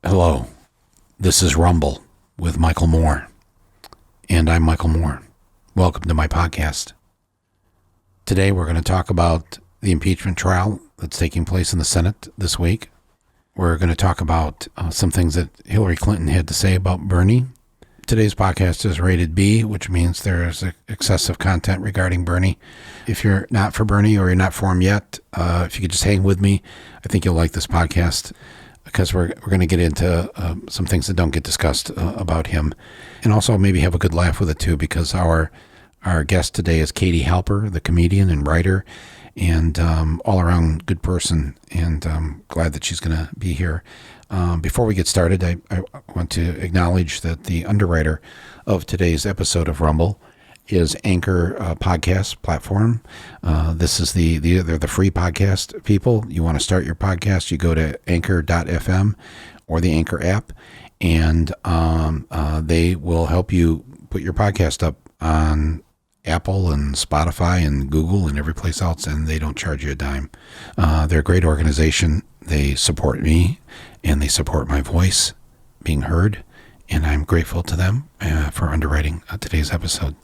Hello, this is Rumble with Michael Moore, and I'm Michael Moore. Welcome to my podcast. Today we're going to talk about the impeachment trial that's taking place in the Senate this week. We're going to talk about some things that Hillary Clinton had to say about Bernie. Today's podcast is rated B, which means there is excessive content regarding Bernie. If you're not for Bernie or you're not for him yet, if you could just hang with me, I think you'll like this podcast, because we're going to get into some things that don't get discussed about him, and also maybe have a good laugh with it too, because our guest today is Katie Halper, the comedian and writer, and all-around good person, and I'm glad that she's going to be here. Before we get started, I want to acknowledge that the underwriter of today's episode of Rumble is Anchor podcast platform. This is they're the free podcast people. You want to start your podcast, you go to anchor.fm or the Anchor app, and they will help you put your podcast up on Apple and Spotify and Google and every place else, and they don't charge you a dime. They're a great organization. They support me, and they support my voice being heard, and I'm grateful to them for underwriting today's episode.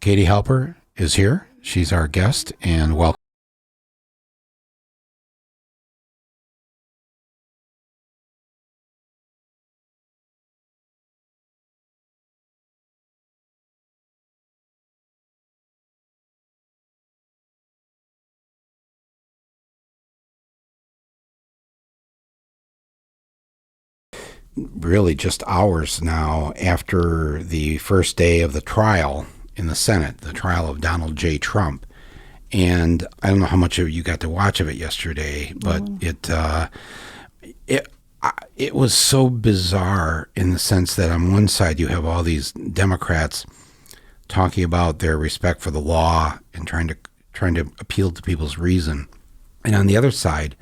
Katie Halper is here. She's our guest, and welcome. Really just hours now after the first day of the trial in the Senate, the trial of Donald J. Trump. And I don't know how much of you got to watch of it yesterday, but it was so bizarre in the sense that on one side you have all these Democrats talking about their respect for the law and trying to appeal to people's reason. And on the other side,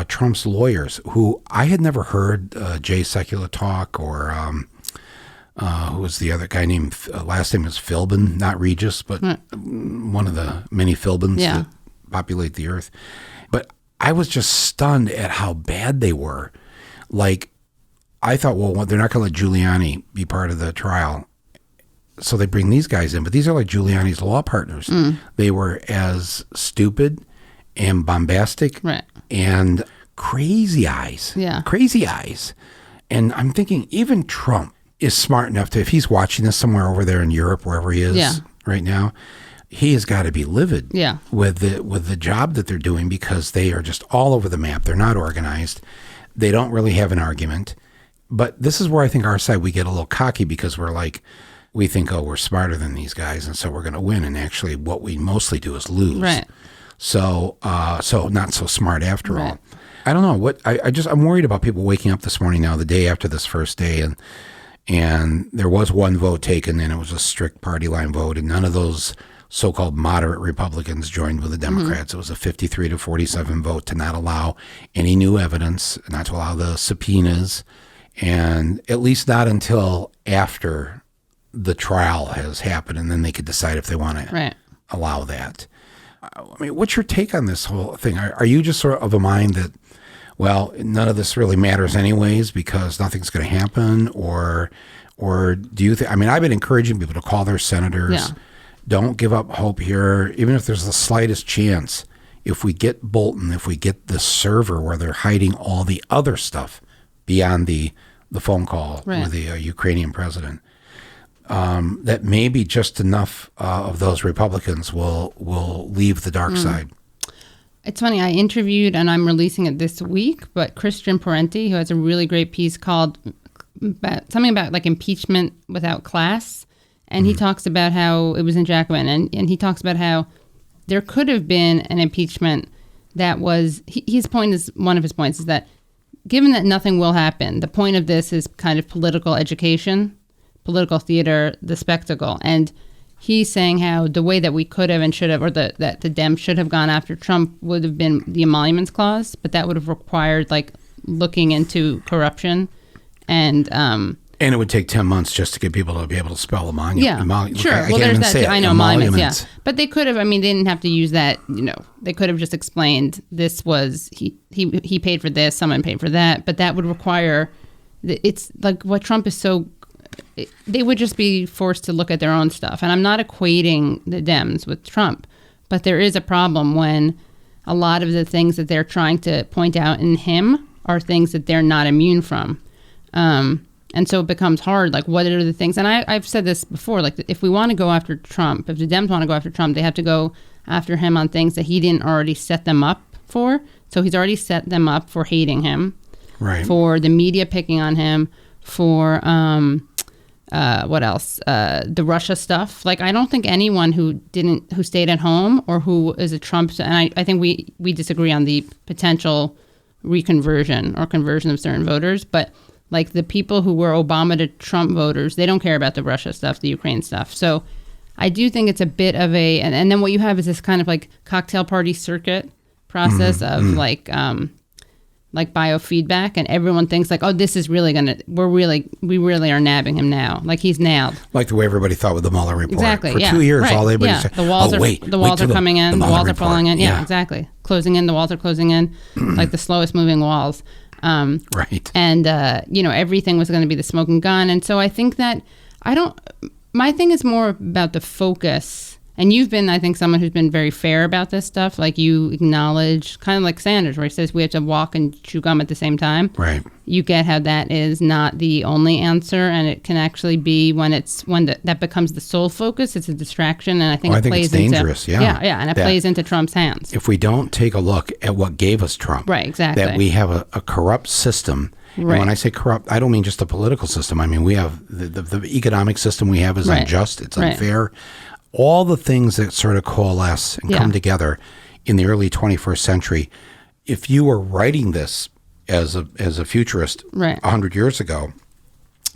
Trump's lawyers, who I had never heard Jay Sekulow talk, or who was the other guy named, last name was Philbin, not Regis, but one of the many Philbins that populate the earth. But I was just stunned at how bad they were. Like, I thought, well, they're not going to let Giuliani be part of the trial, so they bring these guys in. But these are like Giuliani's law partners. They were as stupid and bombastic and crazy eyes. Crazy eyes. And I'm thinking even Trump is smart enough to, if he's watching this somewhere over there in Europe, wherever he is right now, he has got to be livid with the job that they're doing, because they are just all over the map. They're not organized. They don't really have an argument. But this is where I think our side, we get a little cocky, because we're like, we think, oh, we're smarter than these guys, and so we're going to win. And actually what we mostly do is lose. Right. So not so smart after all. I don't know I'm worried about people waking up this morning now, the day after this first day, and there was one vote taken, and it was a strict party line vote, and none of those so-called moderate Republicans joined with the Democrats. It was a 53-47 vote to not allow any new evidence, not to allow the subpoenas, and at least not until after the trial has happened, and then they could decide if they want to allow that. I mean, what's your take on this whole thing? Are you just sort of a mind that, well, none of this really matters anyways because nothing's going to happen? Or do you think, I mean, I've been encouraging people to call their senators. Don't give up hope here. Even if there's the slightest chance, if we get Bolton, if we get the server where they're hiding all the other stuff beyond the phone call with the Ukrainian president, that maybe just enough of those Republicans will leave the dark side. It's funny, I interviewed, and I'm releasing it this week, but Christian Parenti, who has a really great piece called something about like impeachment without class. And he talks about how it was in Jacobin, and he talks about how there could have been an impeachment that was, his point is, one of his points is that given that nothing will happen, the point of this is kind of political education, political theater, the spectacle. And he's saying how the way that we could have and should have, or that the Dems should have gone after Trump would have been the emoluments clause, but that would have required like looking into corruption and And it would take 10 months just to get people to be able to spell monument. Yeah, sure. I Well, can't there's even that say too. it. I know, monuments, yeah. Emoluments. But they could have, I mean, they didn't have to use that, they could have just explained this was, he paid for this, someone paid for that, but that would require, it's like what Trump is so, they would just be forced to look at their own stuff. And I'm not equating the Dems with Trump, but there is a problem when a lot of the things that they're trying to point out in him are things that they're not immune from. And so it becomes hard, like what are the things, and I've said this before, like if we want to go after Trump, if the Dems want to go after Trump, they have to go after him on things that he didn't already set them up for. So he's already set them up for hating him, right? For the media picking on him, for what else? The Russia stuff. Like I don't think anyone who stayed at home or who is a Trump, and I think we disagree on the potential reconversion or conversion of certain voters, but like the people who were Obama to Trump voters, they don't care about the Russia stuff, the Ukraine stuff. So I do think it's a bit of and then what you have is this kind of like cocktail party circuit process of like biofeedback, and everyone thinks like, oh, this is really we really are nabbing him now. Like he's nailed. Like the way everybody thought with the Mueller report. Exactly. For 2 years, all everybody said, the walls are coming in, the walls are falling in. Yeah, exactly. Closing in, the walls are closing in, like the slowest moving walls. Right. And, everything was going to be the smoking gun. And so I think that my thing is more about the focus. And you've been, I think, someone who's been very fair about this stuff. Like you acknowledge, kind of like Sanders, where he says we have to walk and chew gum at the same time. Right. You get how that is not the only answer, and it can actually be when that becomes the sole focus. It's a distraction, and I think it plays it's dangerous. Yeah, and it plays into Trump's hands. If we don't take a look at what gave us Trump, right? Exactly. That we have a corrupt system. Right. And when I say corrupt, I don't mean just the political system. I mean we have the economic system we have is unjust. It's unfair. All the things that sort of coalesce and come together in the early 21st century. If you were writing this as a futurist 100 years ago,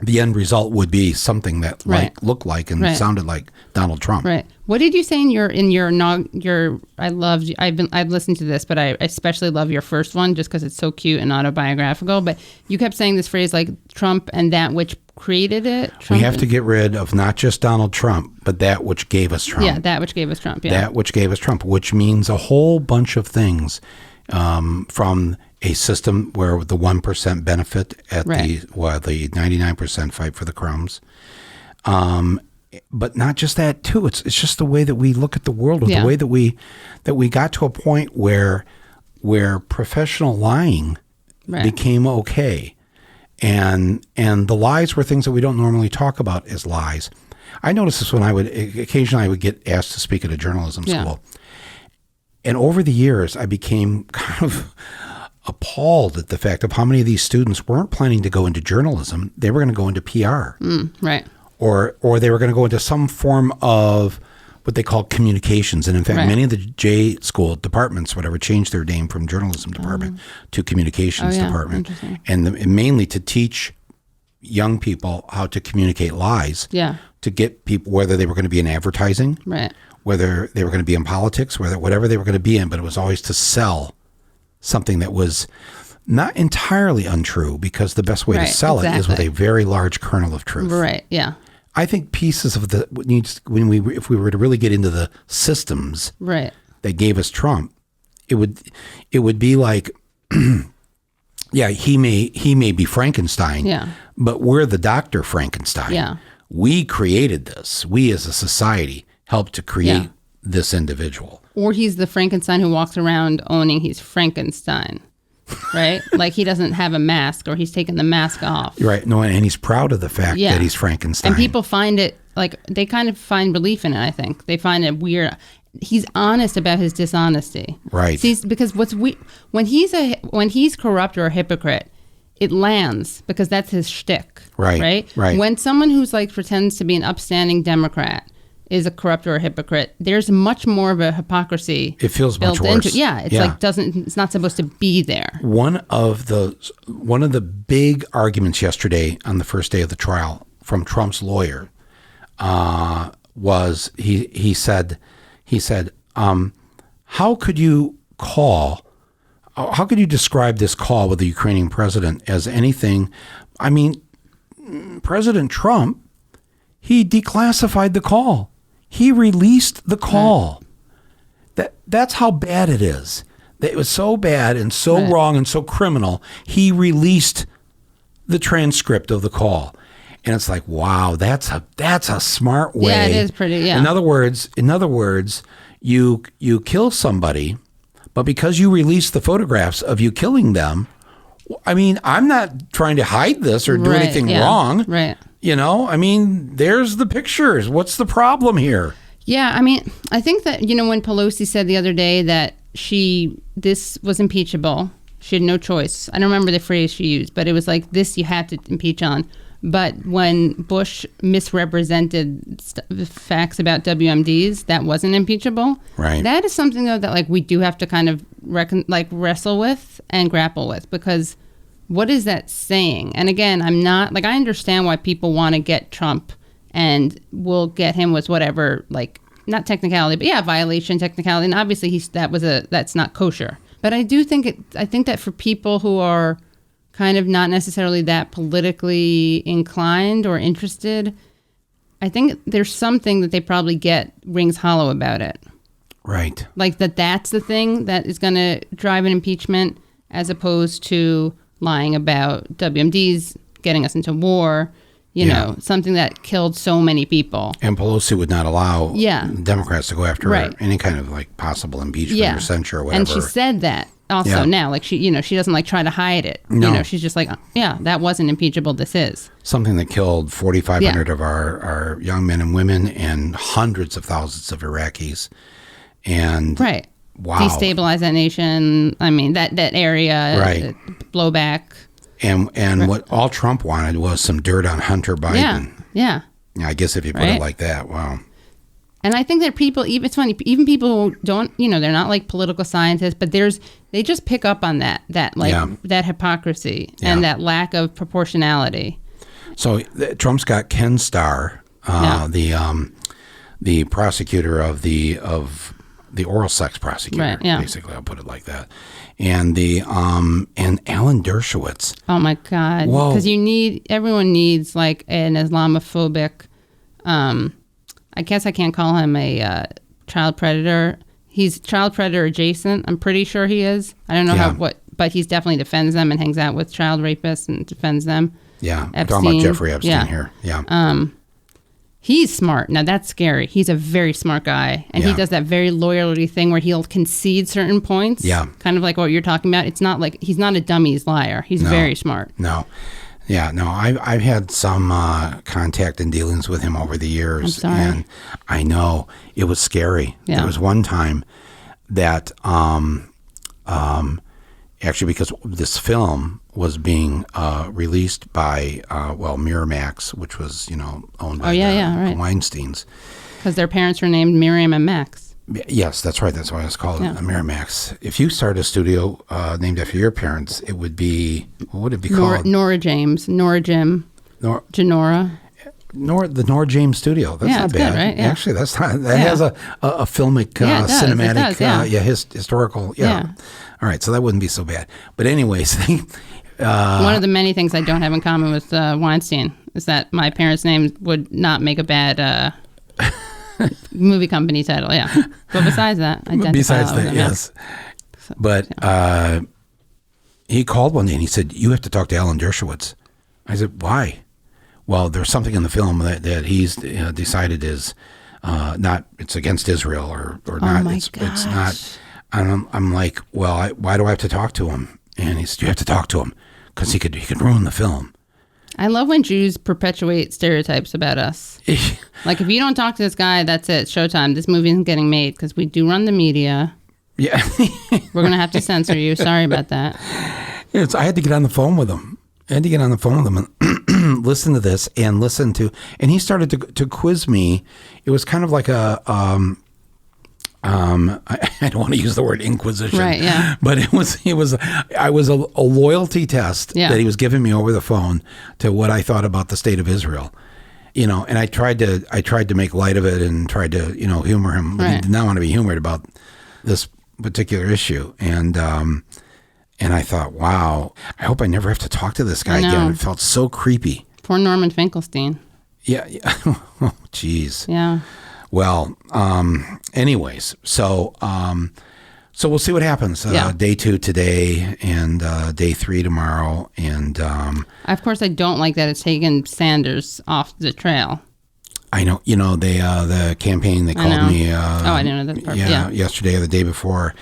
the end result would be something that looked like and sounded like Donald Trump. Right. What did you say in your I've listened to this, but I especially love your first one just because it's so cute and autobiographical. But you kept saying this phrase like Trump and that which created it. We have to get rid of not just Donald Trump, but that which gave us Trump. Yeah, that which gave us Trump. Yeah. That which gave us Trump, which means a whole bunch of things, from a system where the 1% benefit at the 99% fight for the crumbs. But not just that too. It's just the way that we look at the world, or the way that we got to a point where professional lying became okay. And the lies were things that we don't normally talk about as lies. I noticed this when I would get asked to speak at a journalism school. And over the years, I became kind of appalled at the fact of how many of these students weren't planning to go into journalism. They were going to go into PR. Right. Or they were going to go into some form of what they call communications. And in fact, many of the J school departments, whatever, changed their name from journalism department to communications department. And mainly to teach young people how to communicate lies. Yeah. To get people, whether they were going to be in advertising, whether they were going to be in politics, whatever they were going to be in, but it was always to sell something that was not entirely untrue, because the best way to sell it is with a very large kernel of truth. Right. Yeah. I think pieces of if we were to really get into the systems that gave us Trump, it would be like, he may be Frankenstein, but we're the Dr. Frankenstein. Yeah. We created this. We as a society helped to create this individual. Or he's the Frankenstein who walks around owning he's Frankenstein. Right? Like he doesn't have a mask, or he's taken the mask off. Right. No, and he's proud of the fact that he's Frankenstein. And people find it, like, they kind of find relief in it, I think. They find it weird. He's honest about his dishonesty. Right. See, because when he's corrupt or a hypocrite, it lands because that's his shtick. Right. When someone who's like pretends to be an upstanding Democrat is a corrupt or a hypocrite, there's much more of a hypocrisy. It feels much worse. It's not supposed to be there. One of the big arguments yesterday on the first day of the trial from Trump's lawyer was he said, how could you describe this call with the Ukrainian president as anything? I mean, President Trump, he declassified the call. He released the call. That's how bad it is. It was so bad and so wrong and so criminal. He released the transcript of the call. And it's like, wow, that's a smart way. Yeah, it is pretty, yeah. In other words, you kill somebody, but because you release the photographs of you killing them, I mean, I'm not trying to hide this or do anything wrong. Right. You know, I mean, there's the pictures. What's the problem here? Yeah, I mean, I think that, when Pelosi said the other day that this was impeachable, she had no choice. I don't remember the phrase she used, but it was like, this you had to impeach on. But when Bush misrepresented facts about WMDs, that wasn't impeachable. Right. That is something, though, that we do have to kind of wrestle with and grapple with, because what is that saying? And again, I'm not I understand why people want to get Trump and will get him with whatever, not technicality, but violation technicality. And obviously that's not kosher. But I do think I think that for people who are kind of not necessarily that politically inclined or interested, I think there's something that they probably get rings hollow about it. Right. That's the thing that is going to drive an impeachment, as opposed to lying about WMDs, getting us into war, something that killed so many people. And Pelosi would not allow Democrats to go after any kind of possible impeachment or censure or whatever. And she said that also now, she doesn't try to hide it. No. She's just that wasn't impeachable. This is something that killed 4,500 of our young men and women and hundreds of thousands of Iraqis. And wow, destabilize that nation. I mean, that area, blowback. And what all Trump wanted was some dirt on Hunter Biden. Yeah. I guess if you put it like that, wow. And I think that people, it's funny, even people who don't, they're not political scientists, but they just pick up on that hypocrisy and that lack of proportionality. So Trump's got Ken Starr, the prosecutor of the oral sex prosecutor, basically, I'll put it like that. And and Alan Dershowitz. Oh my God! Because everyone needs an Islamophobic. I guess I can't call him a child predator. He's child predator adjacent. I'm pretty sure he is. I don't know but he's definitely defends them and hangs out with child rapists and defends them. Yeah, I'm talking about Jeffrey Epstein here. Yeah. He's smart. Now, that's scary. He's a very smart guy. And he does that very loyalty thing where he'll concede certain points. Yeah. Kind of like what you're talking about. It's not he's not a dummy, he's liar. He's very smart. No. Yeah, no, I've had some contact and dealings with him over the years. I'm sorry. And I know it was scary. Yeah. There was one time that actually, because this film was being released by, Miramax, which was, owned by the Weinsteins. Because their parents were named Miriam and Max. Yes, that's right. That's why it's called Miramax. If you start a studio named after your parents, it would be, what would it be called? Nora James, Nora Jim, Janora. The Nora James Studio. That's not bad. Good, right? Yeah. Actually, that's not. That has a filmic, cinematic, historical. Yeah. All right, so that wouldn't be so bad. But anyways, one of the many things I don't have in common with Weinstein is that my parents' name would not make a bad movie company title. Yeah, but besides that, yes. But he called one day and he said, "You have to talk to Alan Dershowitz." I said, "Why?" Well, there's something in the film that he's decided is not. It's against Israel or not. It's not. I'm like, well, why do I have to talk to him? And he said, you have to talk to him because he could ruin the film. I love when Jews perpetuate stereotypes about us. If you don't talk to this guy, that's it. Showtime. This movie isn't getting made because we do run the media. Yeah. We're going to have to censor you. Sorry about that. I had to get on the phone with him. And listen to this and and he started to quiz me. It was kind of like a, I don't want to use the word inquisition, right? Yeah, but I was a loyalty test that he was giving me over the phone to what I thought about the state of Israel, and I tried to make light of it and tried to, humor him, but he did not want to be humored about this particular issue. And I thought, wow, I hope I never have to talk to this guy again. It felt so creepy. Poor Norman Finkelstein. Yeah. Oh, geez. Yeah. Well, anyways, so we'll see what happens. Day 2 today and day 3 tomorrow. And of course, I don't like that it's taken Sanders off the trail. I know, they the campaign, they called me. I didn't know that part. Yeah, yesterday or the day before.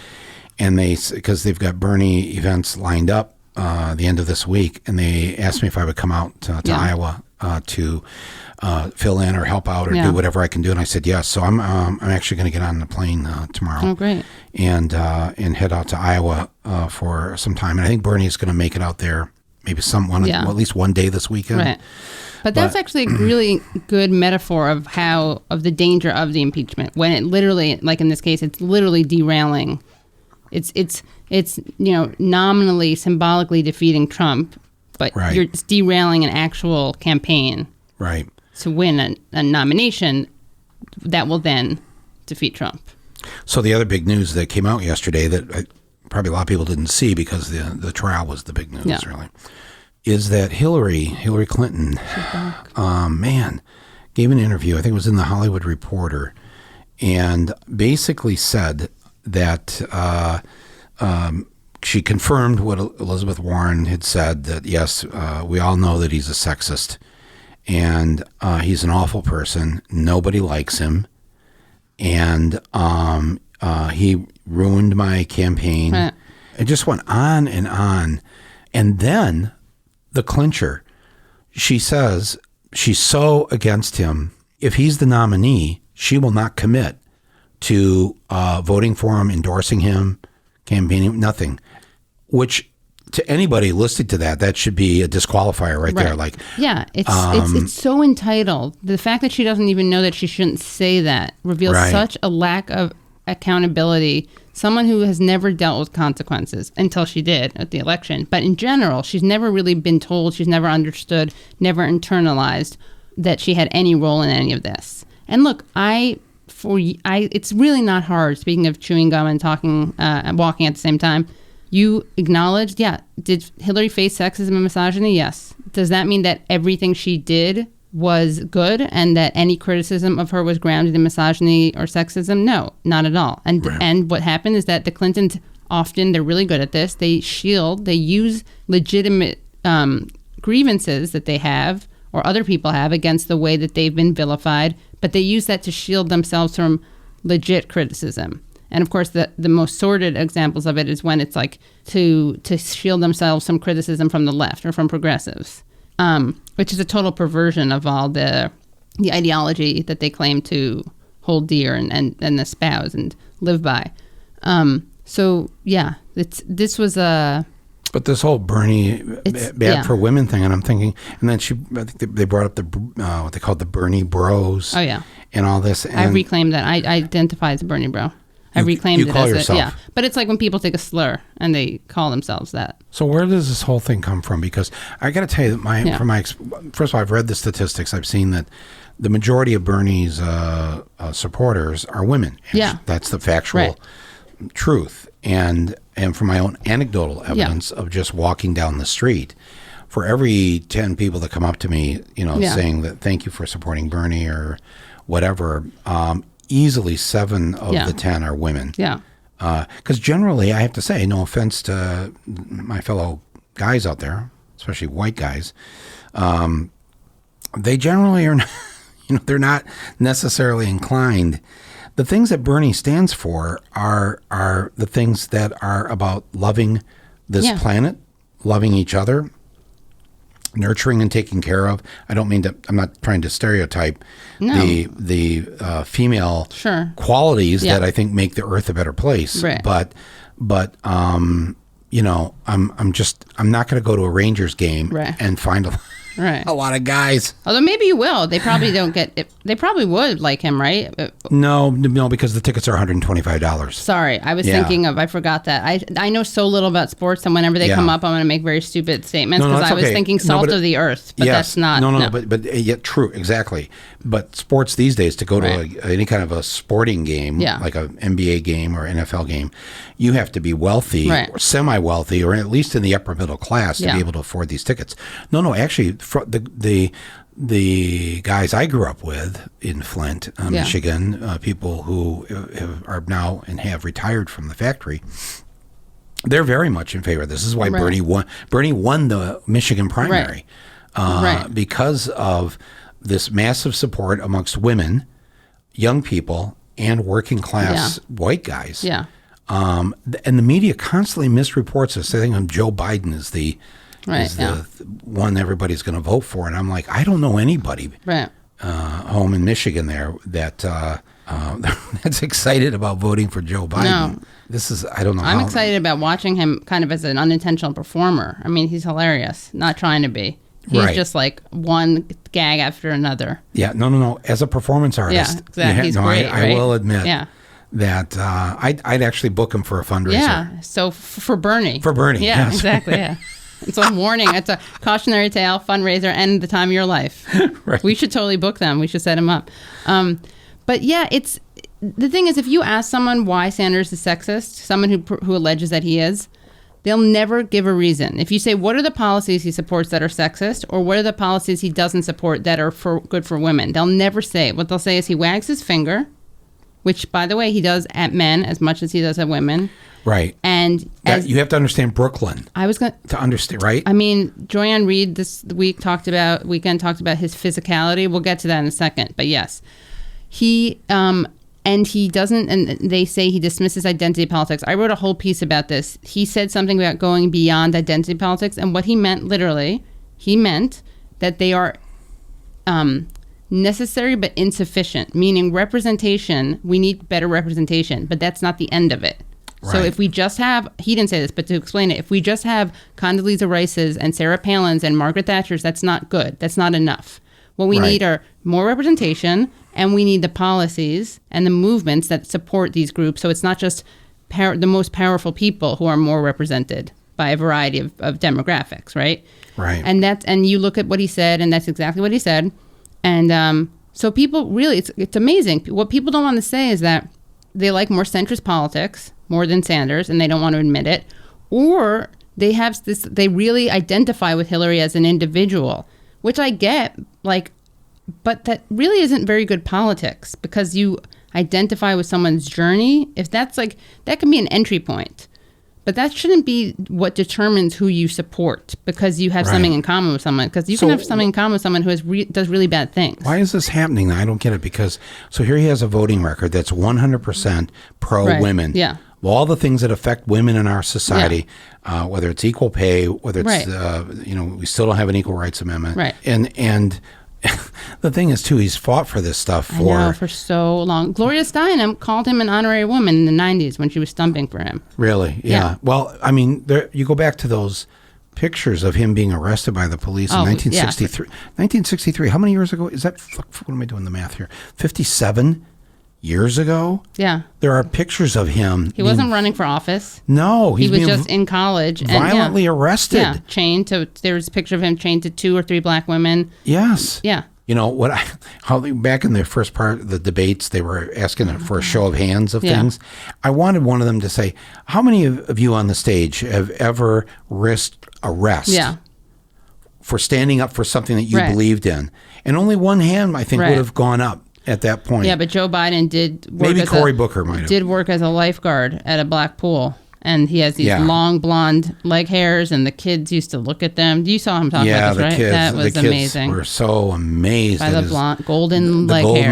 And because they've got Bernie events lined up the end of this week, and they asked me if I would come out to Iowa to fill in or help out or do whatever I can do, and I said yes. So I'm actually going to get on the plane tomorrow. Oh, great! And head out to Iowa for some time. And I think Bernie's going to make it out there maybe at least one day this weekend. Right. But that's actually a really good metaphor of the danger of the impeachment, when it literally, like in this case, it's literally derailing. It's nominally, symbolically defeating Trump, but you're derailing an actual campaign to win a nomination that will then defeat Trump. So the other big news that came out yesterday that probably a lot of people didn't see because the trial was the big news, really, is that Hillary Clinton, gave an interview. I think it was in the Hollywood Reporter, and basically said that she confirmed what Elizabeth Warren had said, that yes, we all know that he's a sexist and he's an awful person. Nobody likes him, and he ruined my campaign. It just went on and on. And then the clincher, she says she's so against him. If he's the nominee, she will not commit to voting for him, endorsing him, campaigning, nothing. Which, to anybody listening to that should be a disqualifier right there. Like, it's so entitled. The fact that she doesn't even know that she shouldn't say that reveals such a lack of accountability. Someone who has never dealt with consequences until she did at the election. But in general, she's never really been told, she's never understood, never internalized that she had any role in any of this. And look, it's really not hard, speaking of chewing gum and talking and walking at the same time. You acknowledged, did Hillary face sexism and misogyny? Yes. Does that mean that everything she did was good and that any criticism of her was grounded in misogyny or sexism? No, not at all. And what happened is that the Clintons often, they're really good at this, they use legitimate grievances that they have or other people have against the way that they've been vilified, but they use that to shield themselves from legit criticism. And of course, the most sordid examples of it is when it's like to shield themselves from criticism from the left or from progressives, which is a total perversion of all the ideology that they claim to hold dear and espouse and live by. This was a... But this whole Bernie bad for women thing, and I'm thinking, and then I think they brought up the what they called the Bernie Bros. Oh yeah, and all this. And I reclaimed that. I identify as a Bernie Bro. I reclaimed you it call as yourself. But it's like when people take a slur and they call themselves that. So where does this whole thing come from? Because I got to tell you that first of all, I've read the statistics. I've seen that the majority of Bernie's supporters are women. And that's the factual truth. And from my own anecdotal evidence of just walking down the street, for every 10 people that come up to me, saying that thank you for supporting Bernie or whatever, easily 7 of the 10 are women. Yeah. Because generally, I have to say, no offense to my fellow guys out there, especially white guys, they generally are not, they're not necessarily inclined. The things that Bernie stands for are the things that are about loving this planet, loving each other, nurturing and taking care of. I don't mean to, I'm not trying to stereotype the female qualities that I think make the earth a better place. Right. But I'm not going to go to a Rangers game and find a lot of guys. Although maybe you will. They probably don't get it. They probably would like him, right? No, because the tickets are $125. Sorry, I was thinking of, I forgot that. I know so little about sports, and whenever they come up, I'm going to make very stupid statements because I was thinking salt of the earth, but that's not. No, but yet true, exactly. But sports these days, to go to any kind of a sporting game, like an NBA game or NFL game, you have to be wealthy or semi-wealthy or at least in the upper middle class to be able to afford these tickets. No, actually, the guys I grew up with in Flint, Michigan, people who are now and have retired from the factory, they're very much in favor of this. This is why Bernie won the Michigan primary, because of this massive support amongst women, young people, and working class white guys. Yeah. And the media constantly misreports this. I think Joe Biden is the one everybody's going to vote for, and I'm like, I don't know anybody home in Michigan there that that's excited about voting for Joe Biden. No. This is, I don't know. I'm excited about watching him kind of as an unintentional performer. I mean, he's hilarious, not trying to be. He's just like one gag after another. Yeah, no. As a performance artist, he's great. I will admit that I'd actually book him for a fundraiser. Yeah, so for Bernie. For Bernie, yeah, exactly. Yeah, it's a warning. It's a cautionary tale, fundraiser, and the time of your life. Right. We should totally book them. We should set him up. But yeah, it's the thing is, if you ask someone why Sanders is sexist, someone who alleges that he is, they'll never give a reason. If you say, what are the policies he supports that are sexist, or what are the policies he doesn't support that are good for women, they'll never say it. What they'll say is he wags his finger, which, by the way, he does at men as much as he does at women. Right. And you have to understand Brooklyn. To understand, right? I mean, Joyanne Reid this weekend talked about his physicality. We'll get to that in a second. But yes, he doesn't, and they say he dismisses identity politics. I wrote a whole piece about this. He said something about going beyond identity politics, and what he meant, literally, he meant that they are necessary but insufficient, meaning representation, we need better representation, but that's not the end of it. Right. So if we just have, he didn't say this, but to explain it, if we just have Condoleezza Rice's and Sarah Palin's and Margaret Thatcher's, that's not good. That's not enough. What we need are more representation, and we need the policies and the movements that support these groups. So it's not just the most powerful people who are more represented by a variety of demographics, right? Right. And you look at what he said, and that's exactly what he said. And so people really, it's amazing. What people don't want to say is that they like more centrist politics more than Sanders, and they don't want to admit it, or they really identify with Hillary as an individual, which I get, but that really isn't very good politics, because you identify with someone's journey. If that's that can be an entry point, but that shouldn't be what determines who you support, because you have something in common with someone, because you can have something in common with someone who does really bad things. Why is this happening? I don't get it, because so here he has a voting record that's 100% pro-women. Yeah. All the things that affect women in our society, whether it's equal pay, whether it's, we still don't have an equal rights amendment. Right. And the thing is, too, he's fought for this stuff for so long. Gloria Steinem called him an honorary woman in the 90s when she was stumping for him. Really? Yeah. Well, I mean, you go back to those pictures of him being arrested by the police in 1963. 1963, how many years ago? Is that, what am I doing the math here? 57 years ago? Yeah. There are pictures of him. He wasn't running for office. No. He was just in college. Violently arrested. Yeah. There was a picture of him chained to 2 or 3 black women. Yes. Yeah. You know, back in the first part of the debates, they were asking for a show of hands of things. I wanted one of them to say, how many of you on the stage have ever risked arrest for standing up for something that you believed in? And only one hand, I think, would have gone up at that point. Yeah, but Joe Biden did work Maybe Cory Booker might have. Did work as a lifeguard at a black pool. And he has these long blonde leg hairs, and the kids used to look at them. You saw him talk about this, right? Kids, that was amazing. Were so amazed by the golden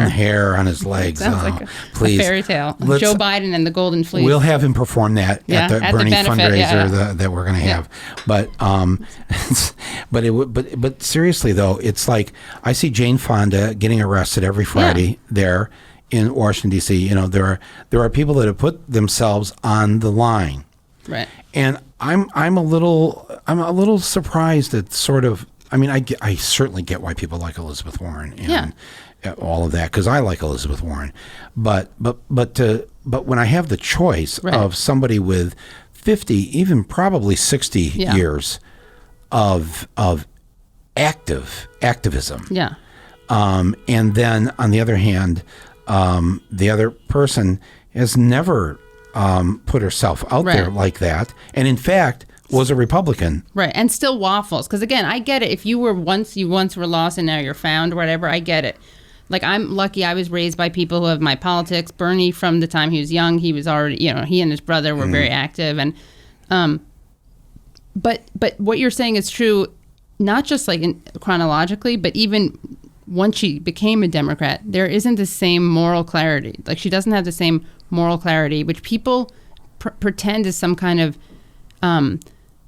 hair on his legs. Sounds like please. A fairy tale. Joe Biden and the golden fleece. We'll have him perform that at the Bernie fundraiser that we're going to have. But seriously though, it's like I see Jane Fonda getting arrested every Friday there in Washington D.C. You know, there are people that have put themselves on the line, right? And I'm a little surprised at sort of. I mean, I certainly get why people like Elizabeth Warren and all of that, because I like Elizabeth Warren, but when I have the choice of somebody with 50, even probably 60 years of activism, and then on the other hand. The other person has never put herself out there like that. And in fact, was a Republican. Right. And still waffles. Because again, I get it. If you once were lost and now you're found or whatever, I get it. Like, I'm lucky I was raised by people who have my politics. Bernie, from the time he was young, he was already, he and his brother were very active. And, but what you're saying is true, not just like chronologically, but even once she became a Democrat, there isn't the same moral clarity. Like, she doesn't have the same moral clarity, which people pretend is some kind of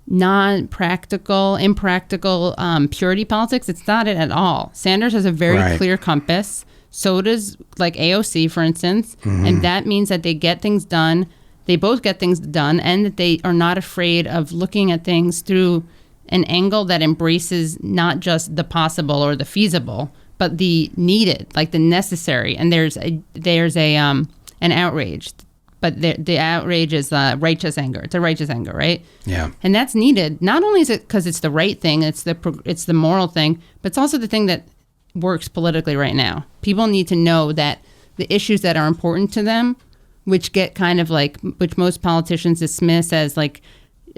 non-practical, impractical purity politics. It's not it at all. Sanders has a very clear compass. So does like AOC, for instance. And that means that they get things done. They both get things done, and that they are not afraid of looking at things through an angle that embraces not just the possible or the feasible, but the needed, like the necessary. And there's an outrage. But the outrage is righteous anger. It's a righteous anger, right? Yeah. And that's needed. Not only is it because it's the right thing, it's the moral thing, but it's also the thing that works politically right now. People need to know that the issues that are important to them, which get kind of like, which most politicians dismiss as like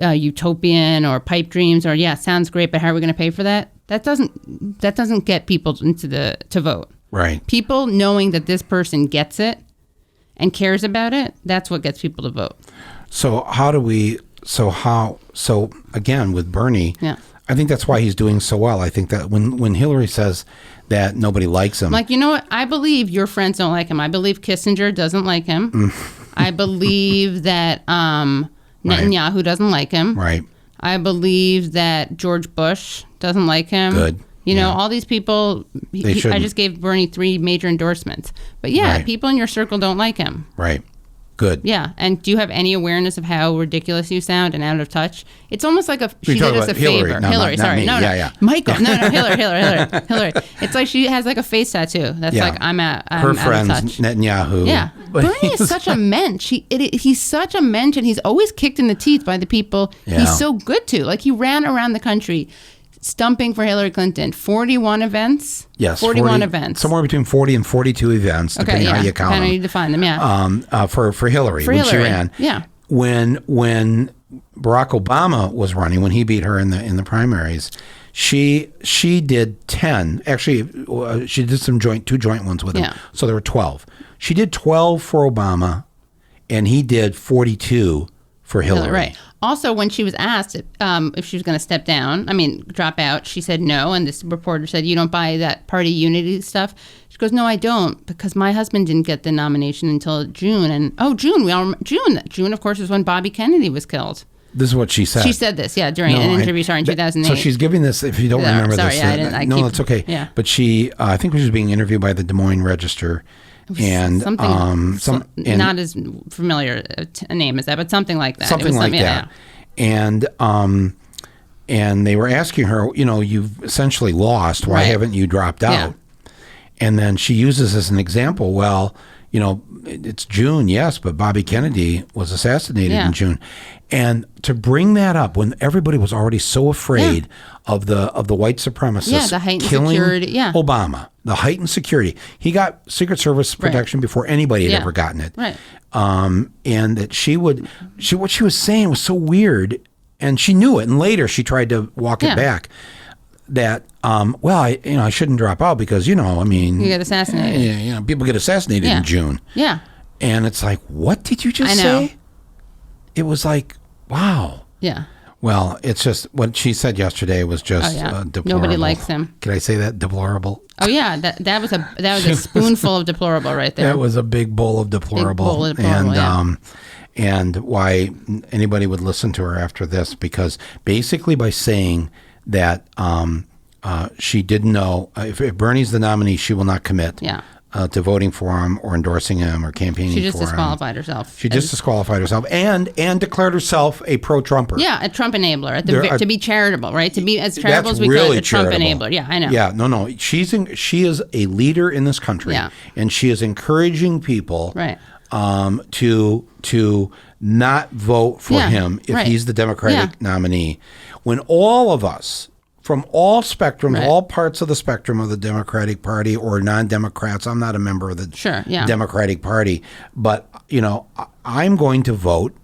utopian or pipe dreams or, yeah, sounds great, but how are we going to pay for that? That doesn't get people to vote. Right. People knowing that this person gets it and cares about it, that's what gets people to vote. So again, with Bernie, I think that's why he's doing so well. I think that when Hillary says that nobody likes him. Like, you know what? I believe your friends don't like him. I believe Kissinger doesn't like him. I believe that Netanyahu doesn't like him. Right. I believe that George Bush doesn't like him. Good. All these people, I just gave Bernie 3 major endorsements. But people in your circle don't like him. Right. Good. Yeah. And do you have any awareness of how ridiculous you sound and out of touch? It's almost like she did us a favor. Hillary, sorry. No. Michael. No, Hillary. It's like she has like a face tattoo. That's like, I'm her friends, out of touch. Netanyahu. Yeah. Bernie is such a mensch. He's such a mensch, and he's always kicked in the teeth by the people he's so good to. Like, he ran around the country stumping for Hillary Clinton. 41 events? Yes. 41 events. Somewhere between 40 and 42 events, depending how you count them. How you define them, for Hillary, when she ran. Yeah. When Barack Obama was running, when he beat her in the primaries, she did 10. Actually, she did some two joint ones with him. So there were 12. She did 12 for Obama, and he did 42 for Hillary. Right. Also, when she was asked if she was going to drop out, she said no. And this reporter said, "You don't buy that party unity stuff?" She goes, "No, I don't, because my husband didn't get the nomination until June." And June, of course, is when Bobby Kennedy was killed. This is what she said. She said this, during an interview in 2008. So she's giving this, if you don't remember this. Sorry, it's okay. Yeah. But she, I think she was being interviewed by the Des Moines Register. And not as familiar a name as that, but something like that. Something like that. Yeah. And they were asking her, you've essentially lost. Why haven't you dropped out? Yeah. And then she uses as an example, well, it's June, yes, but Bobby Kennedy was assassinated in June. And to bring that up when everybody was already so afraid of the white supremacists the heightened killing security, Obama, the heightened security. He got Secret Service protection before anybody had ever gotten it. Right. And that what she was saying was so weird, and she knew it. And later she tried to walk it back. That I shouldn't drop out because you get assassinated. People get assassinated in June. Yeah. And it's like, what did you just say? It was like, wow. Yeah. Well, it's just what she said yesterday was just deplorable. Nobody likes him. Can I say that? Deplorable. Oh yeah, that was a spoonful of deplorable right there. That was a big bowl of deplorable. And why anybody would listen to her after this, because basically by saying that she didn't know if Bernie's the nominee, she will not commit to voting for him or endorsing him or campaigning for him. She just disqualified herself. She just disqualified herself and declared herself a pro-Trumper. Yeah, a Trump enabler. To be charitable, right? To be as charitable as we could. A Trump enabler. Yeah, I know. Yeah, no. She is a leader in this country, and she is encouraging people to not vote for him if he's the Democratic nominee. When all of us, from all spectrums, all parts of the spectrum of the Democratic Party or non-Democrats, I'm not a member of the Democratic Party, but I'm going to vote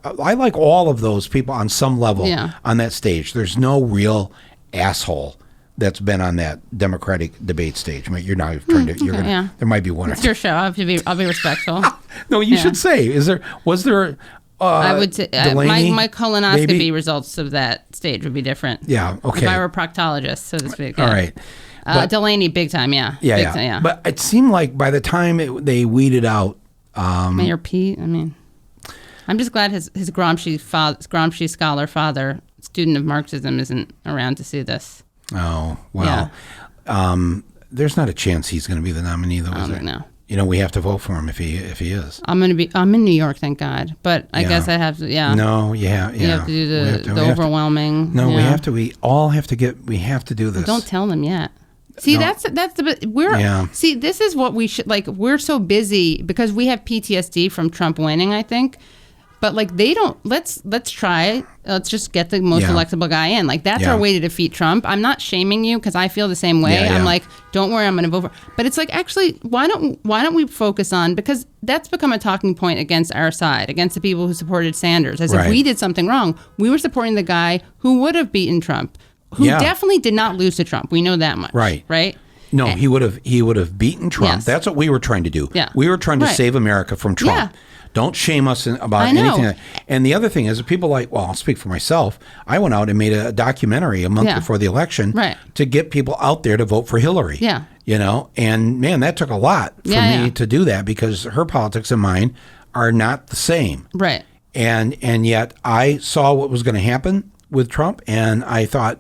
I like all of those people on some level Yeah. on that stage. There's no real asshole that's been on that Democratic debate stage. I mean, you're not trying to. You're okay, gonna. yeah. There might be one. It's your show. I'll be respectful. No, you Yeah. should say. Was there? I would say Delaney, my colonoscopy maybe? results of that stage would be different. Yeah. Okay. If I were a proctologist, so to speak. All yeah. right. But- Delaney, big time. Yeah. Yeah, Big yeah. time, yeah. But it seemed like by the time they weeded out, Mayor Pete. I mean, I'm just glad his Gramsci scholar father, student of Marxism, isn't around to see this. oh well, there's not a chance he's going to be the nominee, though. I Is there? don't know. You know, we have to vote for him if he is. I'm in New York, thank God. But I Yeah. guess I have to. Yeah. No, yeah. You have to do We have to- the we have to- overwhelming. No, we yeah. have to. We all have to get. We have to do this. Don't tell them yet. See, No. that's the we're Yeah. see. This is what we should like. We're so busy because we have PTSD from Trump winning, I think. But like they don't. Let's try. Let's just get the most Yeah. electable guy in. Like that's Yeah. our way to defeat Trump. I'm not shaming you because I feel the same way. Yeah, yeah. I'm like, don't worry, I'm going to vote for. But it's like actually, why don't we focus on, because that's become a talking point against our side, against the people who supported Sanders, as Right. if we did something wrong. We were supporting the guy who would have beaten Trump, who Yeah. definitely did not lose to Trump. We know that much. Right. Right. No, he would have beaten Trump. Yes. That's what we were trying to do. Yeah. We were trying to Right. save America from Trump. Yeah. Don't shame us about I know. anything. And the other thing is, people like, well, I'll speak for myself. I went out and made a documentary a month Yeah. before the election Right. to get people out there to vote for Hillary. Yeah. You know, and man, that took a lot for Yeah, me yeah. to do that, because her politics and mine are not the same. Right. And yet I saw what was going to happen with Trump, and I thought,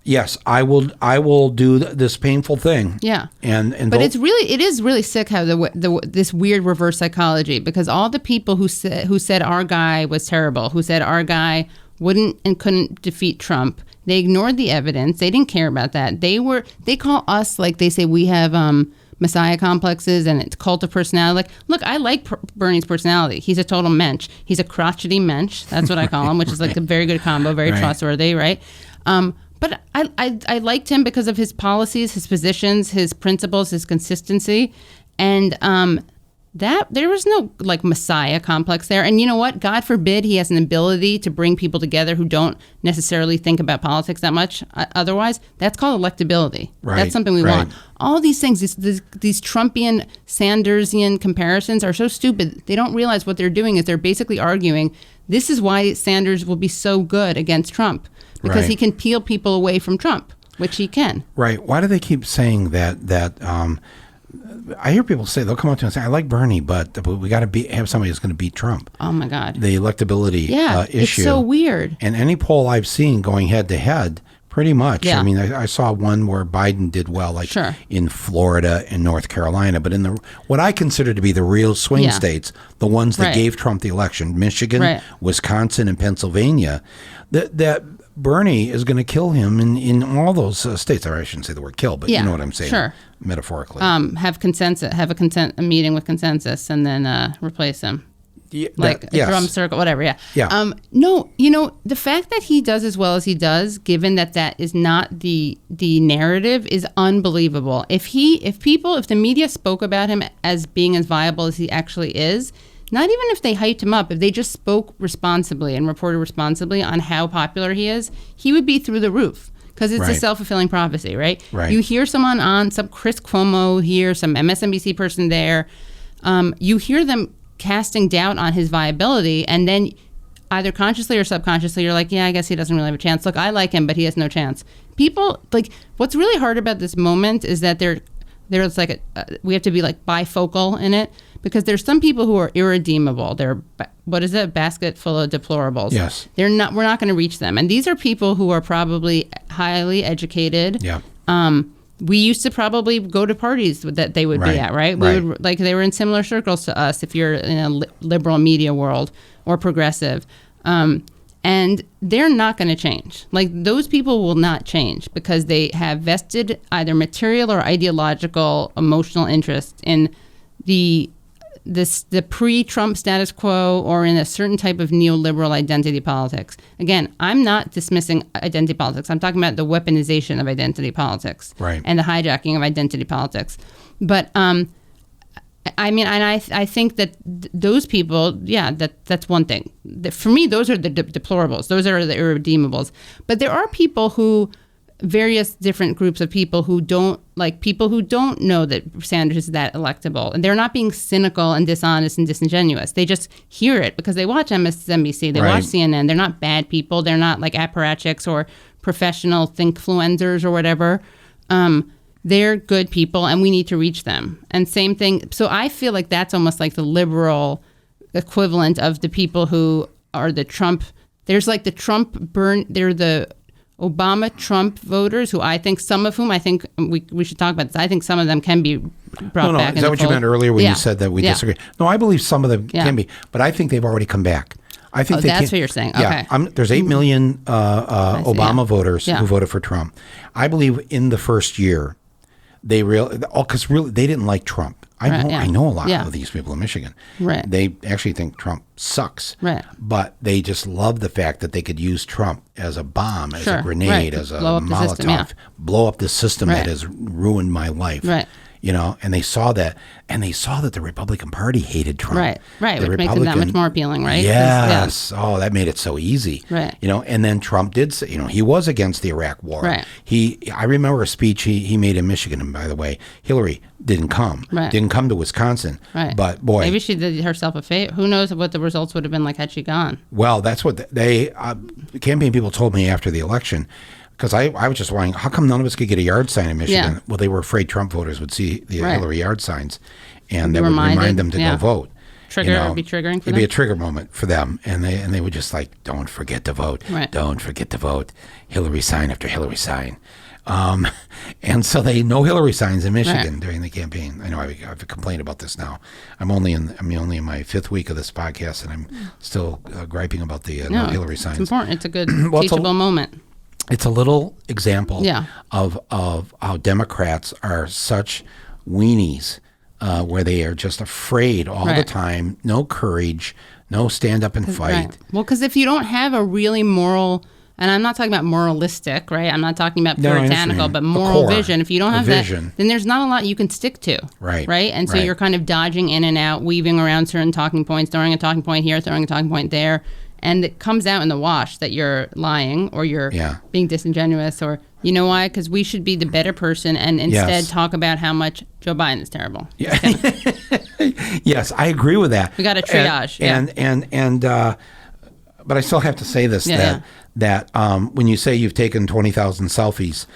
yes, I will do this painful thing. Yeah. And But vote. it is really sick how this weird reverse psychology, because all the people who said our guy was terrible, who said our guy wouldn't and couldn't defeat Trump, they ignored the evidence. They didn't care about that. They call us, like they say we have messiah complexes and it's cult of personality. Like, look, I like Bernie's personality. He's a total mensch. He's a crotchety mensch. That's what I call him, which is like a very good combo, very Right. trustworthy, right? But I liked him because of his policies, his positions, his principles, his consistency, and that there was no like messiah complex there. And you know what? God forbid he has an ability to bring people together who don't necessarily think about politics that much. Otherwise, that's called electability. Right, That's something we right. want. All these things, these Trumpian, Sandersian comparisons are so stupid. They don't realize what they're doing is they're basically arguing this is why Sanders will be so good against Trump, because Right. he can peel people away from Trump, which he can. Right. Why do they keep saying that I hear people say, they'll come up to me and say, I like Bernie, but we got to have somebody who's going to beat Trump. Oh my God. The electability Yeah, issue. it's so weird. And any poll I've seen going head to head, pretty much. Yeah. I mean, I saw one where Biden did well, like Sure. in Florida and North Carolina, but in what I consider to be the real swing Yeah. states, the ones that Right. gave Trump the election, Michigan, Right. Wisconsin, and Pennsylvania, that Bernie is going to kill him in all those states. Or I shouldn't say the word kill, but Yeah, you know what I'm saying, sure. metaphorically. Have a meeting with consensus, and then replace him. Like a yes. drum circle, whatever. Yeah. Yeah. No, the fact that he does as well as he does, given that is not the narrative, is unbelievable. If the media spoke about him as being as viable as he actually is, not even if they hyped him up, if they just spoke responsibly and reported responsibly on how popular he is, he would be through the roof. Because it's a Right. self-fulfilling prophecy, right? Right. You hear someone on, some Chris Cuomo here, some MSNBC person there, you hear them casting doubt on his viability, and then either consciously or subconsciously you're like, yeah, I guess he doesn't really have a chance. Look, I like him, but he has no chance. People, like, what's really hard about this moment is that there's like we have to be like bifocal in it, because there's some people who are irredeemable. They're, what is it, basket full of deplorables. Yes. We're not going to reach them, and these are people who are probably highly educated. Yeah. We used to probably go to parties that they would Right, be at, right? right. We would, like, they were in similar circles to us if you're in a liberal media world or progressive. And they're not going to change. Like, those people will not change because they have vested either material or ideological emotional interest in the pre-Trump status quo or in a certain type of neoliberal identity politics. Again, I'm not dismissing identity politics. I'm talking about the weaponization of identity politics, Right. and the hijacking of identity politics. But I mean, and I think that those people, that's one thing. For me, those are the deplorables. Those are the irredeemables. But there are people who, various different groups of people who don't know that Sanders is that electable. And they're not being cynical and dishonest and disingenuous. They just hear it because they watch MSNBC, they watch CNN. They're not bad people. They're not like apparatchiks or professional thinkfluencers or whatever. They're good people, and we need to reach them. And same thing. So I feel like that's almost like the liberal equivalent of the people who are the Trump. There's like the they're the Obama-Trump voters who I think we should talk about this. I think some of them can be brought back. Is that what you meant earlier when you said that we disagree? No, I believe some of them can be, but I think they've already come back. I think that's what you're saying. Okay. Yeah, there's 8 million Obama voters who voted for Trump. I believe in the first year, because really they didn't like Trump. I know a lot of these people in Michigan. Right. They actually think Trump sucks. Right. But they just love the fact that they could use Trump as a bomb, as a grenade, as a Molotov, blow up the system that has ruined my life. Right. And they saw that, the Republican Party hated Trump. Right, which makes him that much more appealing, right? Yes. Oh, that made it so easy. Right. And then Trump did say, he was against the Iraq War. Right. I remember a speech he made in Michigan, and by the way, Hillary didn't come. Right. Didn't come to Wisconsin. Right. But boy. Maybe she did herself a favor. Who knows what the results would have been like had she gone? Well, that's what campaign people told me after the election. Because I was just wondering, how come none of us could get a yard sign in Michigan? Yeah. Well, they were afraid Trump voters would see the Hillary yard signs, and that would remind them to go vote. It'd be triggering for them? It'd be a trigger moment for them, and they would just like, don't forget to vote. Right. Don't forget to vote. Hillary sign after Hillary sign. And so they no Hillary signs in Michigan during the campaign. I know I've complained about this now. I'm only in my 5th week of this podcast, and I'm still griping about the no Hillary signs. It's important. It's a good teachable moment. It's a little example of how Democrats are such weenies, where they are just afraid all the time, no courage, no stand up and fight. Right. Well, because if you don't have a really moral, and I'm not talking about moralistic, right? I'm not talking about puritanical, but moral vision. If you don't have that, then there's not a lot you can stick to. Right. Right? And so you're kind of dodging in and out, weaving around certain talking points, throwing a talking point here, throwing a talking point there. And it comes out in the wash that you're lying or you're being disingenuous or, you know why? Because we should be the better person and instead talk about how much Joe Biden is terrible. Yeah. Yes, I agree with that. We got to triage. But I still have to say this, that when you say you've taken 20,000 selfies,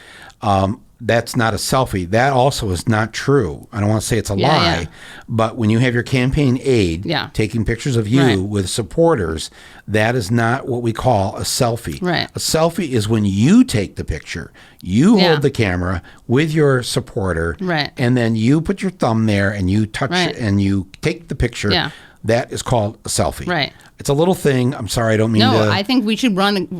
that's not a selfie. That also is not true. I don't want to say it's a lie, but when you have your campaign aide taking pictures of you with supporters, that is not what we call a selfie. Right. A selfie is when you take the picture. You hold the camera with your supporter, and then you put your thumb there and you touch it and you take the picture. Yeah. That is called a selfie. Right. It's a little thing. I'm sorry, I don't mean to. No, I think we should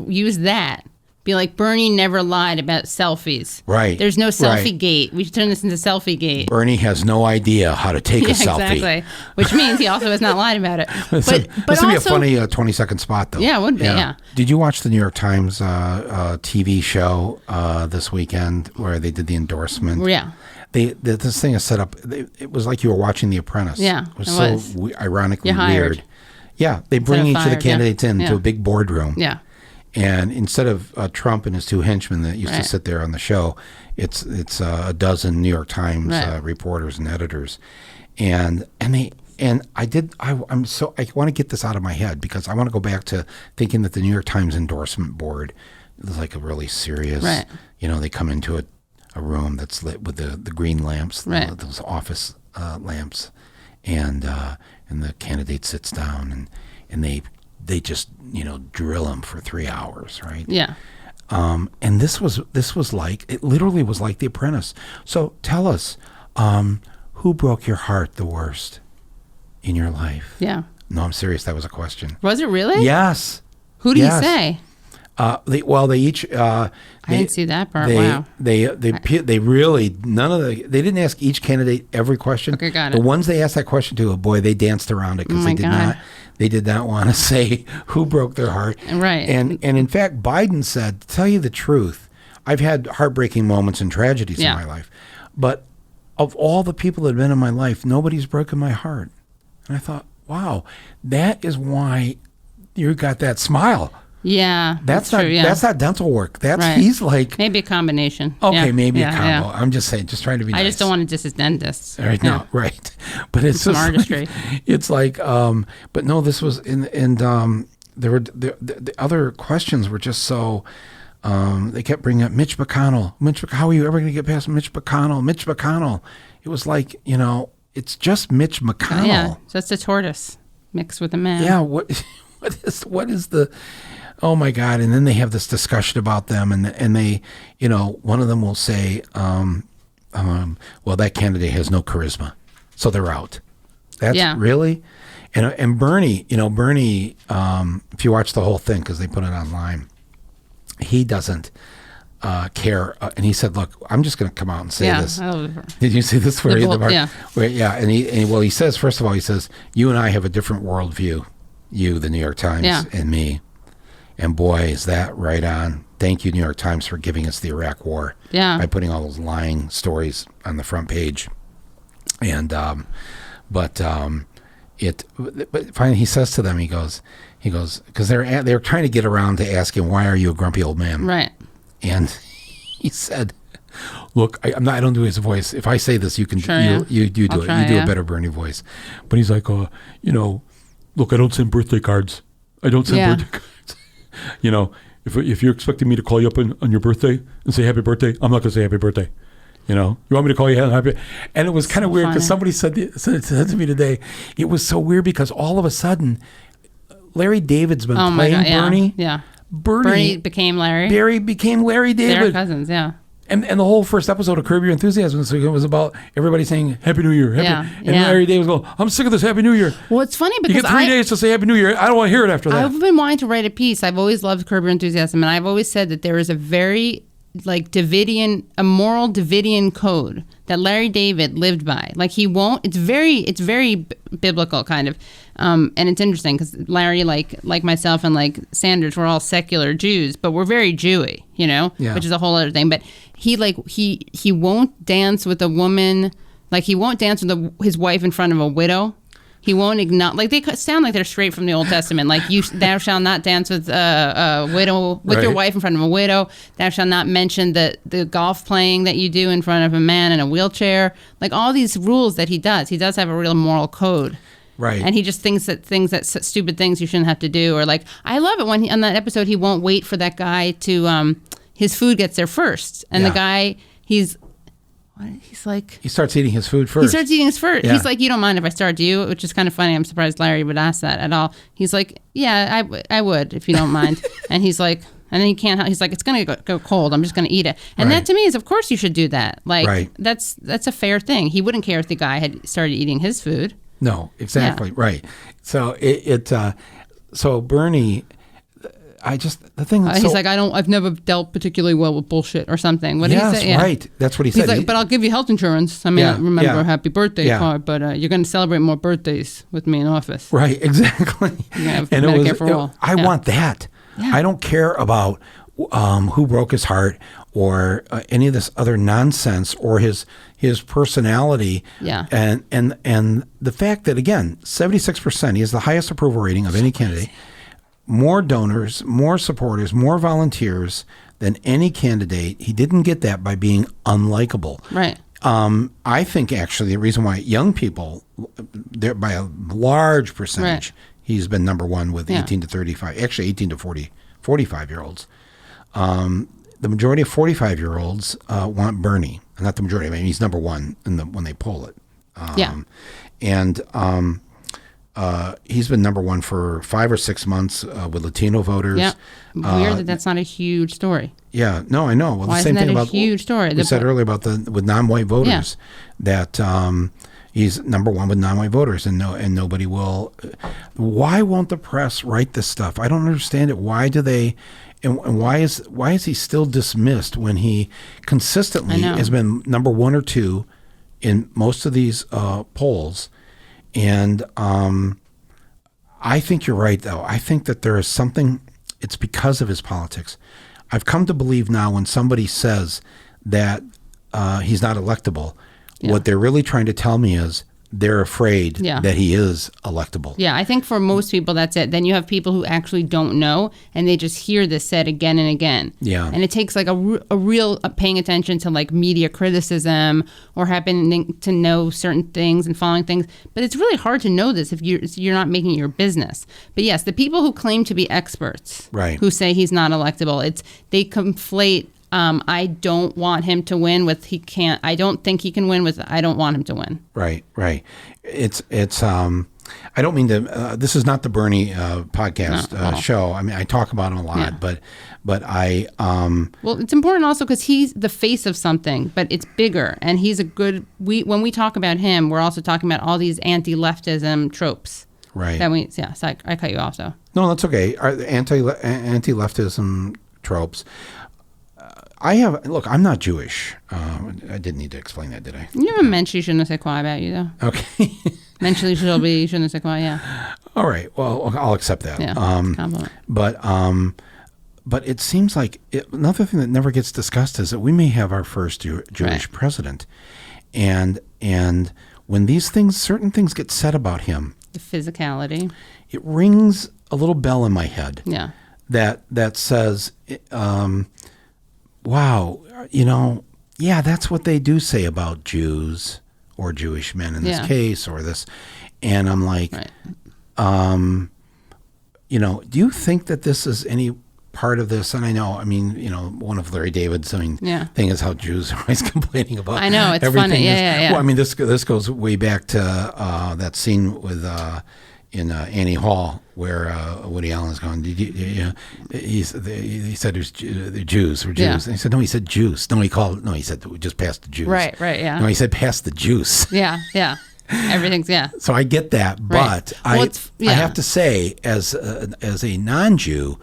use that. Be like, Bernie never lied about selfies. Right. There's no selfie gate. We should turn this into selfie gate. Bernie has no idea how to take a selfie. Exactly. Which means he also has not lied about it. But this would be a funny 20-second spot, though. Yeah, it would be, yeah. Did you watch the New York Times TV show this weekend where they did the endorsement? Yeah. This thing is set up. It was like you were watching The Apprentice. Yeah, it was so ironically weird. Yeah, they bring each of the candidates into a big boardroom. Yeah. And instead of Trump and his 2 henchmen that used to sit there on the show, it's a dozen New York Times reporters and editors, and I want to get this out of my head because I want to go back to thinking that the New York Times endorsement board is like a really serious. They come into a room that's lit with the green lamps, those office lamps, and the candidate sits down and they just drill him for 3 hours, right? Yeah. And this was like, it literally was like The Apprentice. So tell us, who broke your heart the worst in your life? Yeah. No, I'm serious. That was a question. Was it really? Yes. Who did he say? They each. I didn't see that part. They really they didn't ask each candidate every question. Okay, got it. The ones they asked that question to, boy, they danced around it because they did not want to say who broke their heart. Right. And in fact, Biden said, to tell you the truth, I've had heartbreaking moments and tragedies in my life, but of all the people that have been in my life, nobody's broken my heart. And I thought, wow, that is why you got that smile. Yeah, that's not true, yeah. That's not dental work. That's Right. He's like, maybe a combination. Okay, Yeah, maybe yeah, a combo. yeah. I'm just saying, just trying to be nice. I just don't want to diss his dentists. Right, Yeah. no, right. But it's Some just artistry. like, it's like, but no, this was there were the other questions were just so. They kept bringing up Mitch McConnell. How are you ever going to get past Mitch McConnell? Mitch McConnell. It was like, it's just Mitch McConnell. Yeah, just a tortoise mixed with a man. Yeah. What is the? Oh my God! And then they have this discussion about them, and they, one of them will say, well, that candidate has no charisma, so they're out. That's really, and Bernie, Bernie, if you watch the whole thing, because they put it online, he doesn't care, and he said, "Look, I'm just going to come out and say this." Did you see this? Where he says, first of all, he says, "You and I have a different worldview, you, the New York Times, and me." And boy, is that right on. Thank you, New York Times, for giving us the Iraq War by putting all those lying stories on the front page. And but finally he says to them, he goes, because they're trying to get around to ask him, why are you a grumpy old man? Right. And he said, look, I don't do his voice. If I say this, you can you do it. You do a better Bernie voice. But he's like, look, I don't send birthday cards. I don't send birthday cards. If you're expecting me to call you up on your birthday and say happy birthday, I'm not going to say happy birthday. You want me to call you happy? And it was kind of weird because somebody said to me today, it was so weird because all of a sudden, Larry David's been playing Bernie. Yeah. Bernie became Larry. Barry became Larry David. They're cousins, yeah. And the whole first episode of Curb Your Enthusiasm was about everybody saying Happy New Year. Larry David was going, I'm sick of this Happy New Year. Well, it's funny because you get 3 days to say Happy New Year. I don't want to hear it after that. I've been wanting to write a piece. I've always loved Curb Your Enthusiasm, and I've always said that there is a very a moral Davidian code that Larry David lived by. Like he won't. It's very biblical kind of. And it's interesting because Larry, like myself and like Sanders, we're all secular Jews, but we're very Jewy, which is a whole other thing. But he won't dance with a woman, like he won't dance with his wife in front of a widow. He won't acknowledge, like they sound like they're straight from the Old Testament. Like thou shalt not dance with a widow, with your wife in front of a widow. Thou shalt not mention the golf playing that you do in front of a man in a wheelchair. Like all these rules that he does. He does have a real moral code. Right. And he just thinks that stupid things you shouldn't have to do. Or like, I love it when on that episode, he won't wait for that guy to, his food gets there first. And the guy, he's like... He starts eating his food first. Yeah. He's like, you don't mind if I start, do you? Which is kind of funny. I'm surprised Larry would ask that at all. He's like, yeah, I would if you don't mind. And he's like... And then he can't. He's like, it's gonna go cold. I'm just gonna eat it. And that to me is, of course, you should do that. Like that's a fair thing. He wouldn't care if the guy had started eating his food. No, exactly right. So so Bernie, the thing. He's like, I've never dealt particularly well with bullshit or something. What did he say? Yeah. Right. That's what he said. He's like, but I'll give you health insurance. I mean, I remember a happy birthday card, but you're going to celebrate more birthdays with me in office. Right. Exactly. And Medicare for all. I want that. Yeah. I don't care about who broke his heart or any of this other nonsense or his personality. Yeah. And the fact that, again, 76%, he has the highest approval rating of any candidate, more donors, more supporters, more volunteers than any candidate. He didn't get that by being unlikable. Right. I think actually the reason why young people, by a large percentage, he's been number one with 18 to 35, actually 18 to 45-year-olds. The majority of 45-year-olds want Bernie. Not the majority. I mean, he's number one when they poll it. And he's been number one for 5 or 6 months with Latino voters. Yeah. Weird that's not a huge story. Yeah. No, I know. Well, why the same isn't thing that about a huge story? We said earlier about with non-white voters that he's number one with non-white voters, and nobody will. Why won't the press write this stuff? I don't understand it. Why do they? And why is he still dismissed when he consistently has been number 1 or 2 in most of these polls? And I think you're right, though. I think that there is something. It's because of his politics. I've come to believe now when somebody says that he's not electable, Yeah. What they're really trying to tell me is they're afraid that he is electable. Yeah, I think for most people, that's it. Then you have people who actually don't know, and they just hear this said again and again. Yeah. And it takes like a real paying attention to like media criticism or happening to know certain things and following things. But it's really hard to know this if you're not making it your business. But yes, the people who claim to be experts, who say he's not electable, they conflate I don't want him to win with he can't. I don't think he can win with I don't want him to win. Right. It's. I don't mean to. This is not the Bernie podcast show. I mean, I talk about him a lot, but I. Well, it's important also because he's the face of something, but it's bigger, and he's a good. When we talk about him, we're also talking about all these anti-leftism tropes. Right. So I cut you off though. No, that's okay. Anti-leftism tropes. I'm not Jewish. I didn't need to explain that, did I? You have a mensch you shouldn't have said qua about you, though. Okay. Mentally you shouldn't have said qua, yeah. All right. Well, I'll accept that. Yeah, compliment. But it seems like another thing that never gets discussed is that we may have our first Jewish president. And when certain things get said about him. The physicality. It rings a little bell in my head. Yeah. That says... wow, that's what they do say about Jews or Jewish men in this case or this. And I'm like, do you think that this is any part of this? And I know, one of Larry David's thing is how Jews are always complaining about I know, it's everything. Funny. Yeah. Well, this goes way back to that scene with in Annie Hall, where Woody Allen is going, he said the Jews were Jews. Yeah. And he said, no, he said juice. No, he said we just passed the juice. Right, yeah. No, he said pass the juice. Yeah. Everything's, So I get that, but I have to say, as a non-Jew,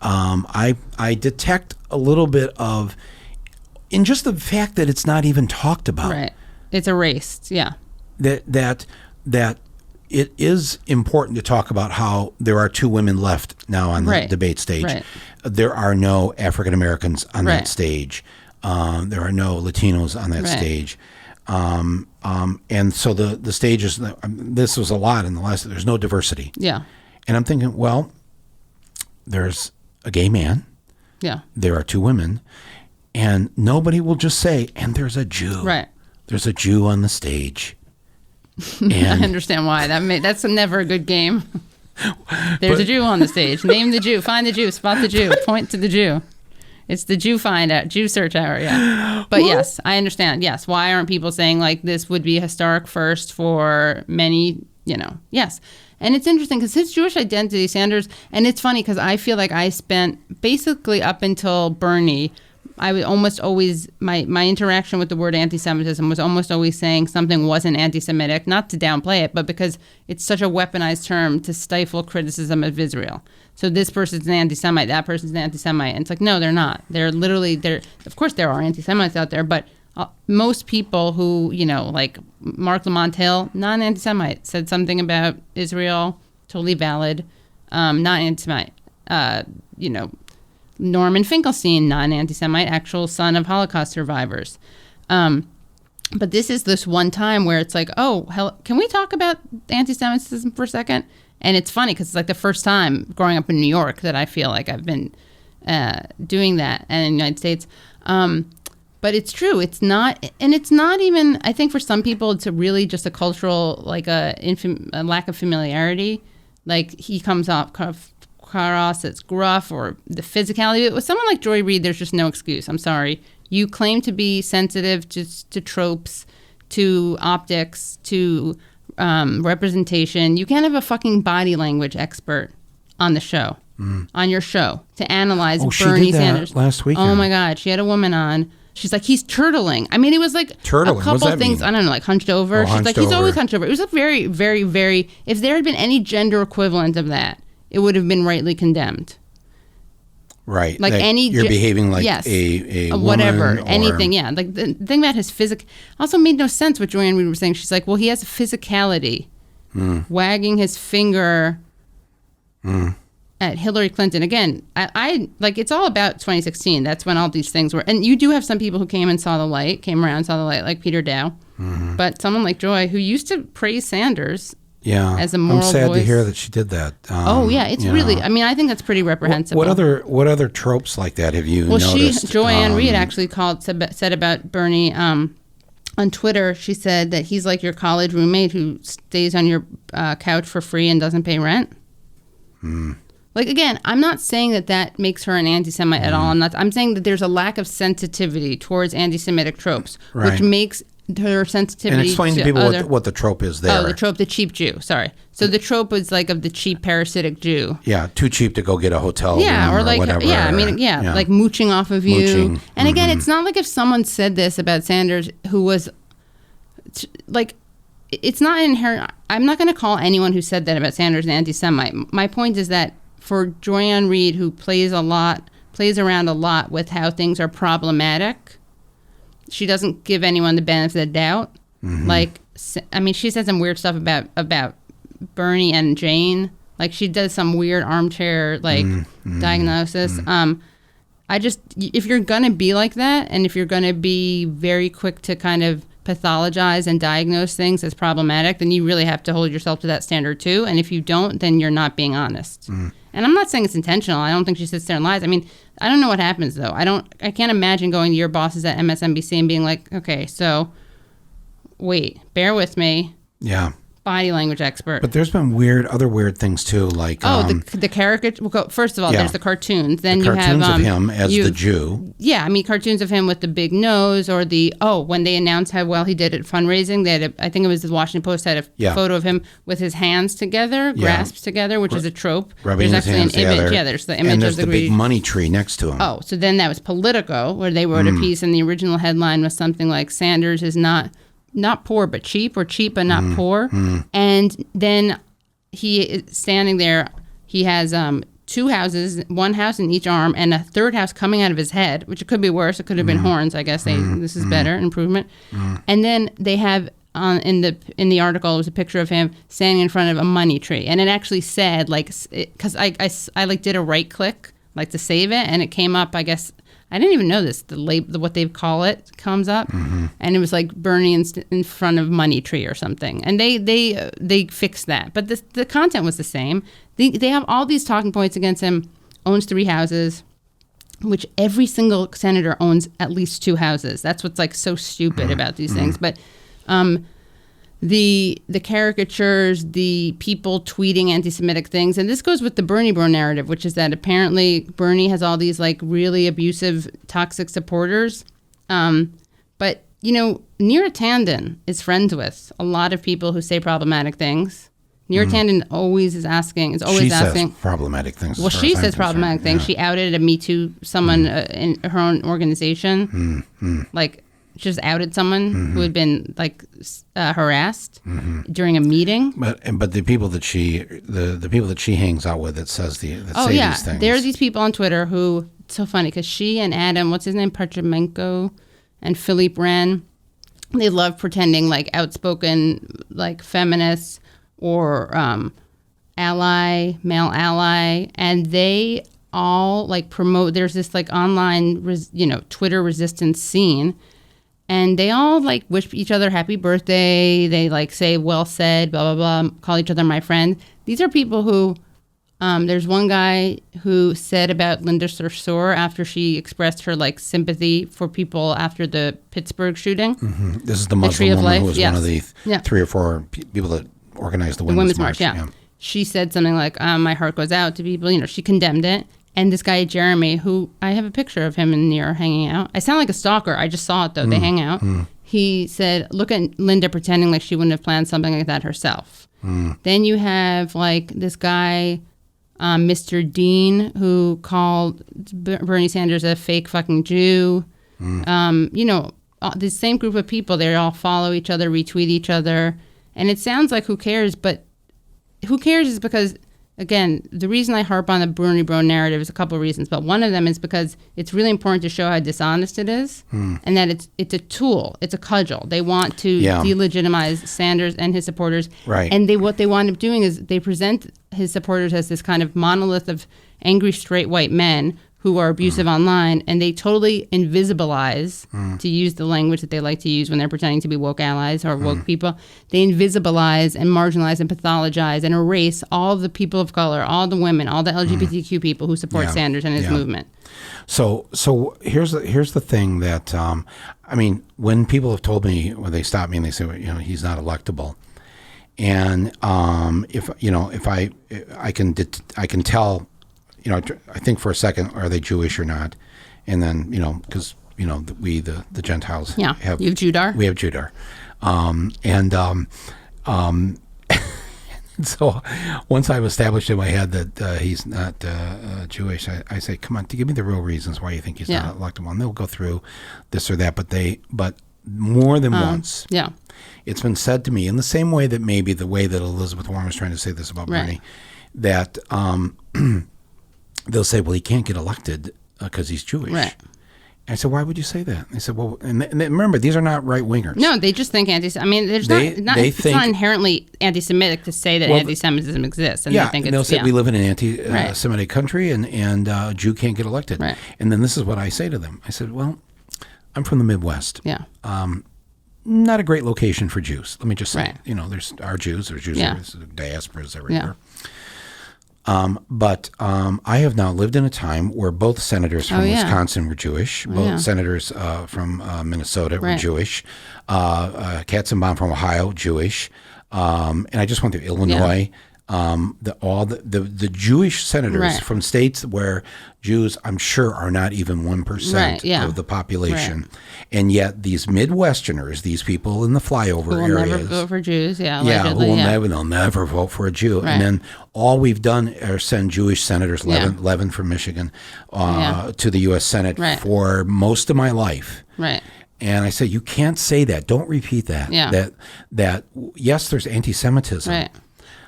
I detect a little bit of, in just the fact that it's not even talked about. Right. It's erased, yeah. That it is important to talk about how there are two women left now on the debate stage. Right. There are no African Americans on that stage. There are no Latinos on that stage. And so the stage is, this was a lot in the last, there's no diversity. Yeah. And I'm thinking, well, there's a gay man. Yeah. There are two women. And nobody will just say, and there's a Jew. Right. There's a Jew on the stage. And I understand why. That's never a good game. There's a Jew on the stage. Name the Jew. Find the Jew. Spot the Jew. Point to the Jew. It's the Jew search hour, yeah. But yes, I understand. Yes, why aren't people saying like this would be a historic first for many, yes. And it's interesting because his Jewish identity, Sanders, and it's funny because I feel like I spent basically up until Bernie, I would almost always, my interaction with the word anti-Semitism was almost always saying something wasn't anti-Semitic, not to downplay it, but because it's such a weaponized term to stifle criticism of Israel. So this person's an anti-Semite, that person's an anti-Semite. And it's like, no, they're not. Of course there are anti-Semites out there, but most people who, like Mark Lamont Hill, not an anti-Semite, said something about Israel, totally valid, not anti-Semite. Norman Finkelstein, not an anti-Semite, actual son of Holocaust survivors. But this is this one time where it's like, can we talk about anti-Semitism for a second? And it's funny because it's like the first time growing up in New York that I feel like I've been doing that, and in the United States. But it's true. It's not, and it's not even, I think for some people, it's really just a cultural, like a lack of familiarity. Like he comes off across as gruff, or the physicality. With someone like Joy Reid, there's just no excuse. I'm sorry. You claim to be sensitive to tropes, to optics, to representation. You can't have a fucking body language expert on the show, on your show, to analyze Bernie Sanders. Last week. Oh my God, she had a woman on. She's like, he's turtling. I mean, it was like turtling. A couple things. Mean? I don't know, like hunched over. She's like, he's always hunched over. It was a very, very, very. If there had been any gender equivalent of that, it would have been rightly condemned. Right. Like you're behaving like a whatever, woman anything. Yeah. Like the thing about his also made no sense what Joanne Reid was saying. She's like, well, he has a physicality, wagging his finger. at Hillary Clinton. Again, I like, it's all about 2016. That's when all these things were. And you do have some people who came around and saw the light, like Peter Dow. Mm-hmm. But someone like Joy, who used to praise Sanders as a moral I'm sad voice. to hear that she did that. It's really, I mean, I think that's pretty reprehensible. What other tropes like that have you noticed? Joanne Reed actually said about Bernie on Twitter. She said that he's like your college roommate who stays on your couch for free and doesn't pay rent. Like, again, I'm not saying that makes her an anti-Semite at all. I'm saying that there's a lack of sensitivity towards anti-Semitic tropes, which makes her sensitivity. And explain to people what the trope is there. Oh, the trope, the cheap Jew. Sorry. So the trope is like of the cheap parasitic Jew. Yeah, too cheap to go get a hotel room or whatever. Yeah, I mean, like mooching off of you. And again, it's not like if someone said this about Sanders, who was like, it's not inherent. I'm not going to call anyone who said that about Sanders an anti-Semite. My point is that for Joyanne Reed, who plays around a lot with how things are problematic, she doesn't give anyone the benefit of the doubt. Like, I mean, she said some weird stuff about Bernie and Jane. Like, she does some weird armchair diagnosis. If you're gonna be like that, and if you're gonna be very quick to kind of pathologize and diagnose things as problematic, then you really have to hold yourself to that standard too. And if you don't, then you're not being honest. And I'm not saying it's intentional. I don't think she sits there and lies. I mean, I don't know what happens though. I can't imagine going to your bosses at MSNBC and being like, okay, so wait, bear with me. Yeah. Body language expert. But there's been other weird things too, like the caricature. Well, first of all, there's the cartoons. Then you have of him as the Jew. Yeah, I mean, cartoons of him with the big nose, or when they announced how well he did at fundraising, they had I think it was the Washington Post had a photo of him with his hands together, grasped together, which is a trope. Rubbing there's his actually hands an image. together. Yeah, there's the image and there's of the big money tree next to him. Oh, so then that was Politico, where they wrote a piece, and the original headline was something like "Sanders is not poor but cheap," or "cheap but not poor." And then he is standing there. He has two houses, one house in each arm, and a third house coming out of his head, which it could be worse. It could have been horns. I guess this is better, improvement. And then they have in the article, it was a picture of him standing in front of a money tree, and it actually said, like, because I like did a right click like to save it, and it came up, I guess. I didn't even know this. What they call it comes up, and it was like Bernie in front of money tree or something. And they fixed that, but the content was the same. They have all these talking points against him. Owns 3 houses, which every single senator owns at least 2 houses. That's what's like so stupid about these things. But the caricatures, the people tweeting anti-Semitic things, and this goes with the Bernie bro narrative, which is that apparently Bernie has all these like really abusive, toxic supporters. But Neera Tanden is friends with a lot of people who say problematic things. Neera Tanden always asking. Says problematic things. Well, she says problematic things. She outed a Me Too someone in her own organization, like. Just outed someone who had been like harassed during a meeting. But the people that she hangs out with that say these things. There are these people on Twitter who, it's so funny because she and Adam, what's his name, Parchimenko, and Philippe Wren, they love pretending like outspoken like feminists or male ally, and they all like promote. There's this like online Twitter resistance scene. And they all like wish each other happy birthday. They like say, well said, blah, blah, blah, call each other my friend. These are people who, there's one guy who said about Linda Sarsour after she expressed her like sympathy for people after the Pittsburgh shooting. This is the Muslim woman who was one of the 3 or 4 people that organized the Women's March. Yeah. She said something like, my heart goes out to people. She condemned it. And this guy, Jeremy, who I have a picture of him in near hanging out. I sound like a stalker. I just saw it, though. They hang out. He said, look at Linda pretending like she wouldn't have planned something like that herself. Then you have, like, this guy, Mr. Dean, who called Bernie Sanders a fake fucking Jew. The same group of people, they all follow each other, retweet each other. And it sounds like who cares, but who cares is because again, the reason I harp on the Bruni Bro narrative is a couple of reasons, but one of them is because it's really important to show how dishonest it is, and that it's a tool, it's a cudgel. They want to delegitimize Sanders and his supporters, right? And what they wind up doing is they present his supporters as this kind of monolith of angry straight white men who are abusive online, and they totally invisibilize, to use the language that they like to use when they're pretending to be woke allies or woke people, they invisibilize and marginalize and pathologize and erase all the people of color, all the women, all the LGBTQ people who support Sanders and his movement. So here's the thing that, I mean, when people have told me, when they stop me and they say, well, you know, he's not electable, and if I can tell, you know, I think for a second, are they Jewish or not? And then, you know, because, you know, we, the Gentiles, you have Judar. We have Judar. So once I've established in my head that he's not Jewish, I say, come on, give me the real reasons why you think he's not electable. And they'll go through this or that, but more than once, it's been said to me in the same way that maybe the way that Elizabeth Warren was trying to say this about Bernie, that they'll say, well, he can't get elected because he's Jewish. Right. And I said, why would you say that? And they said, well, and remember, these are not right-wingers. No, they just think it's not inherently anti-Semitic to say that anti-Semitism exists. And they think and they'll say we live in an anti-Semitic country and a Jew can't get elected. Right. And then this is what I say to them. I said, well, I'm from the Midwest. Yeah. Not a great location for Jews. Let me just say, you know, there's Jews, there's diasporas everywhere. But I have now lived in a time where both senators from Wisconsin were Jewish, both senators from Minnesota were Jewish, Katzenbaum from Ohio, Jewish, and I just went through Illinois. The Jewish senators from states where Jews, I'm sure, are not even 1% of the population, and yet these Midwesterners, these people in the flyover areas, never vote for Jews, they'll never vote for a Jew, and then all we've done are send Jewish senators, Levin from Michigan, to the U.S. Senate for most of my life, And I say, you can't say that. Don't repeat that. That yes, there's anti-Semitism. Right.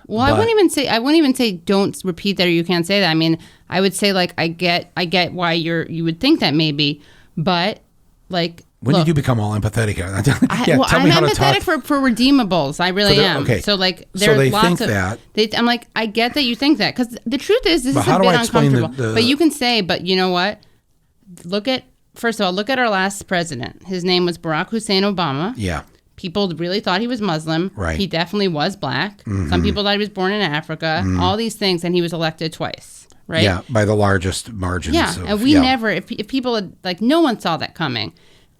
Well, I wouldn't even say don't repeat that or you can't say that. I mean, I would say like I get why you would think that maybe, but like when did you become all empathetic? I'm empathetic for redeemables. I really am. Okay. So like there are lots of that. I'm like, I get that you think that because the truth is this is a bit uncomfortable. But you can say, but you know what? First of all, look at our last president. His name was Barack Hussein Obama. Yeah. People really thought he was Muslim. Right. He definitely was black. Mm-hmm. Some people thought he was born in Africa. Mm-hmm. All these things, and he was elected twice. Right. Yeah, by the largest margins. Yeah, and we never. If people had no one saw that coming.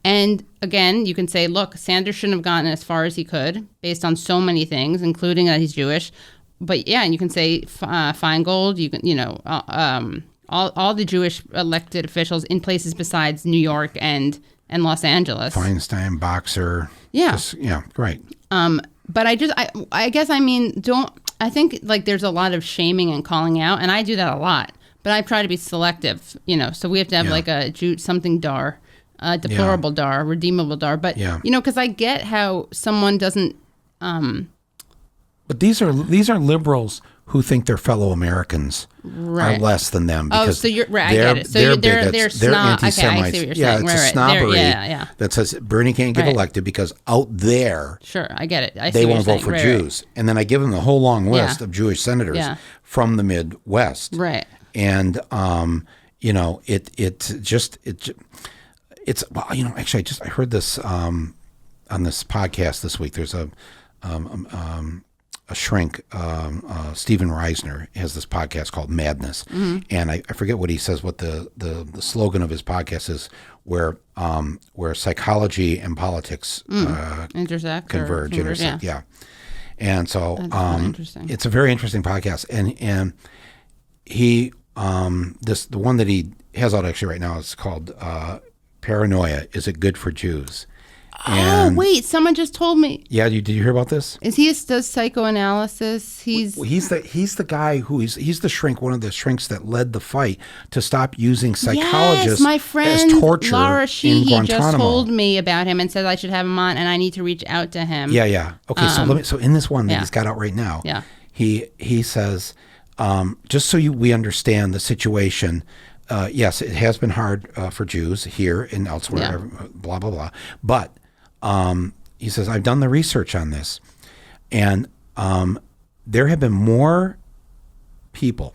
And again, you can say, look, Sanders shouldn't have gotten as far as he could based on so many things, including that he's Jewish. But yeah, and you can say Feingold. You can, all the Jewish elected officials in places besides New York and Los Angeles. Feinstein, Boxer. Yeah. Right. But I guess I mean, I think like there's a lot of shaming and calling out, and I do that a lot. But I try to be selective, so we have to have like a Jew something dar, deplorable dar, redeemable dar. But because I get how someone doesn't. But these are liberals who think their fellow Americans are less than them because so you're right. I get it. So they're anti-Semites. Okay, I see what you're saying. It's a snobbery that says Bernie can't get elected because out there, sure, I get it. They won't vote for Jews, and then I give them the whole long list of Jewish senators from the Midwest, right? And it's actually I heard this on this podcast this week. There's a shrink, Steven Reisner, has this podcast called Madness, and I forget what he says. What the slogan of his podcast is, where psychology and politics converge, intersect. Yeah. And so it's a very interesting podcast, and he the one that he has out actually right now is called Paranoia. Is it good for Jews? And wait! Someone just told me. Yeah, did you hear about this? Does psychoanalysis? He's the guy he's the shrink, one of the shrinks that led the fight to stop using psychologists. Yes, my friend as torture Laura Sheehy in just told me about him and said I should have him on, and I need to reach out to him. Yeah. Okay, so in this one that he's got out right now, he says just so we understand the situation, yes, it has been hard for Jews here and elsewhere, blah, blah, blah. But he says, I've done the research on this, and there have been more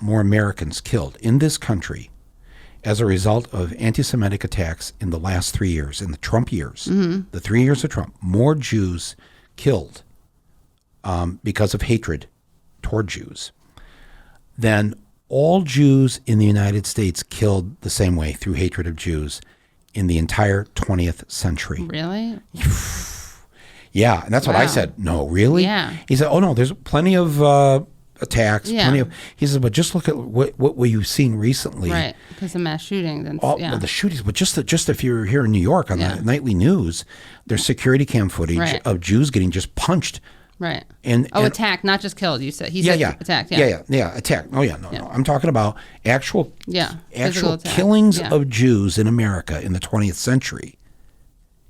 Americans killed in this country as a result of anti-Semitic attacks in the last 3 years, in the Trump years, the 3 years of Trump, more Jews killed because of hatred toward Jews than all Jews in the United States killed the same way through hatred of Jews in the entire 20th century. Really? Yeah, and that's what I said. No, really? Yeah. He said, oh, no, there's plenty of attacks, Yeah. he said, but just look at what you've seen recently. Right, because of mass shootings. And, The shootings, but just if you're here in New York on the nightly news, there's security cam footage of Jews getting just punched. Right. And attacked, not just killed. You said he said attacked. Yeah, attacked. Oh yeah, no. I'm talking about actual killings Yeah. of Jews in America in the 20th century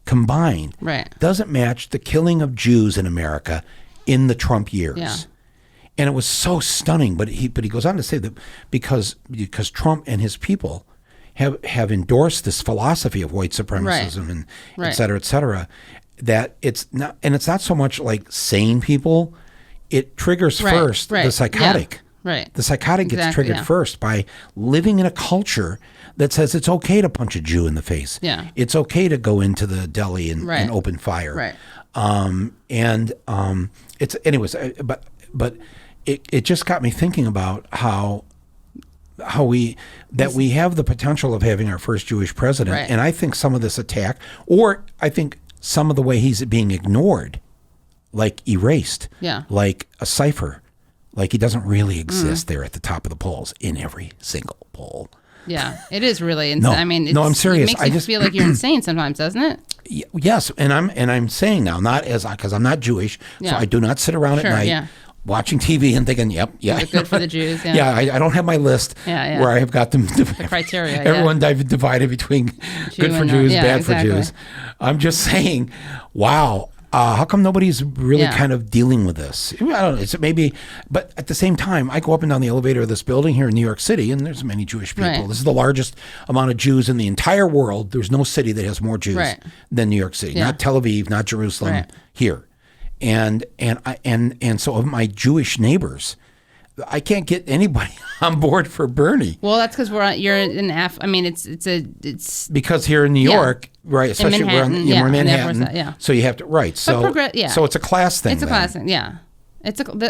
combined. Right. Doesn't match the killing of Jews in America in the Trump years. Yeah. And it was so stunning. But he goes on to say that because Trump and his people have endorsed this philosophy of white supremacism and et cetera, that it's not so much like sane people. It triggers first the psychotic. Yeah. Right. The psychotic gets triggered first by living in a culture that says it's okay to punch a Jew in the face. Yeah. It's okay to go into the deli and open fire. Right. It's anyways, but it just got me thinking about how we have the potential of having our first Jewish president, and I think some of this attack, or I think some of the way he's being ignored, like erased, like a cipher, like he doesn't really exist there at the top of the polls in every single poll. Yeah, it is really insane. No, I mean, I'm serious. It makes you feel like you're insane sometimes, doesn't it? Yes, and I'm saying now, not because I'm not Jewish, so I do not sit around at night watching TV and thinking, good for the Jews. I don't have my list where I have got them. The criteria. Everyone divided between good for Jews, bad for Jews. I'm just saying, wow. How come nobody's really kind of dealing with this? I don't know. It's maybe, but at the same time, I go up and down the elevator of this building here in New York City, and there's many Jewish people. Right. This is the largest amount of Jews in the entire world. There's no city that has more Jews than New York City. Yeah. Not Tel Aviv, not Jerusalem. Here, and so of my Jewish neighbors, I can't get anybody on board for Bernie. Well, that's because you're in I mean, it's because here in New York, right? Especially we're in Manhattan, so you have to So so it's a class thing. It's a class thing,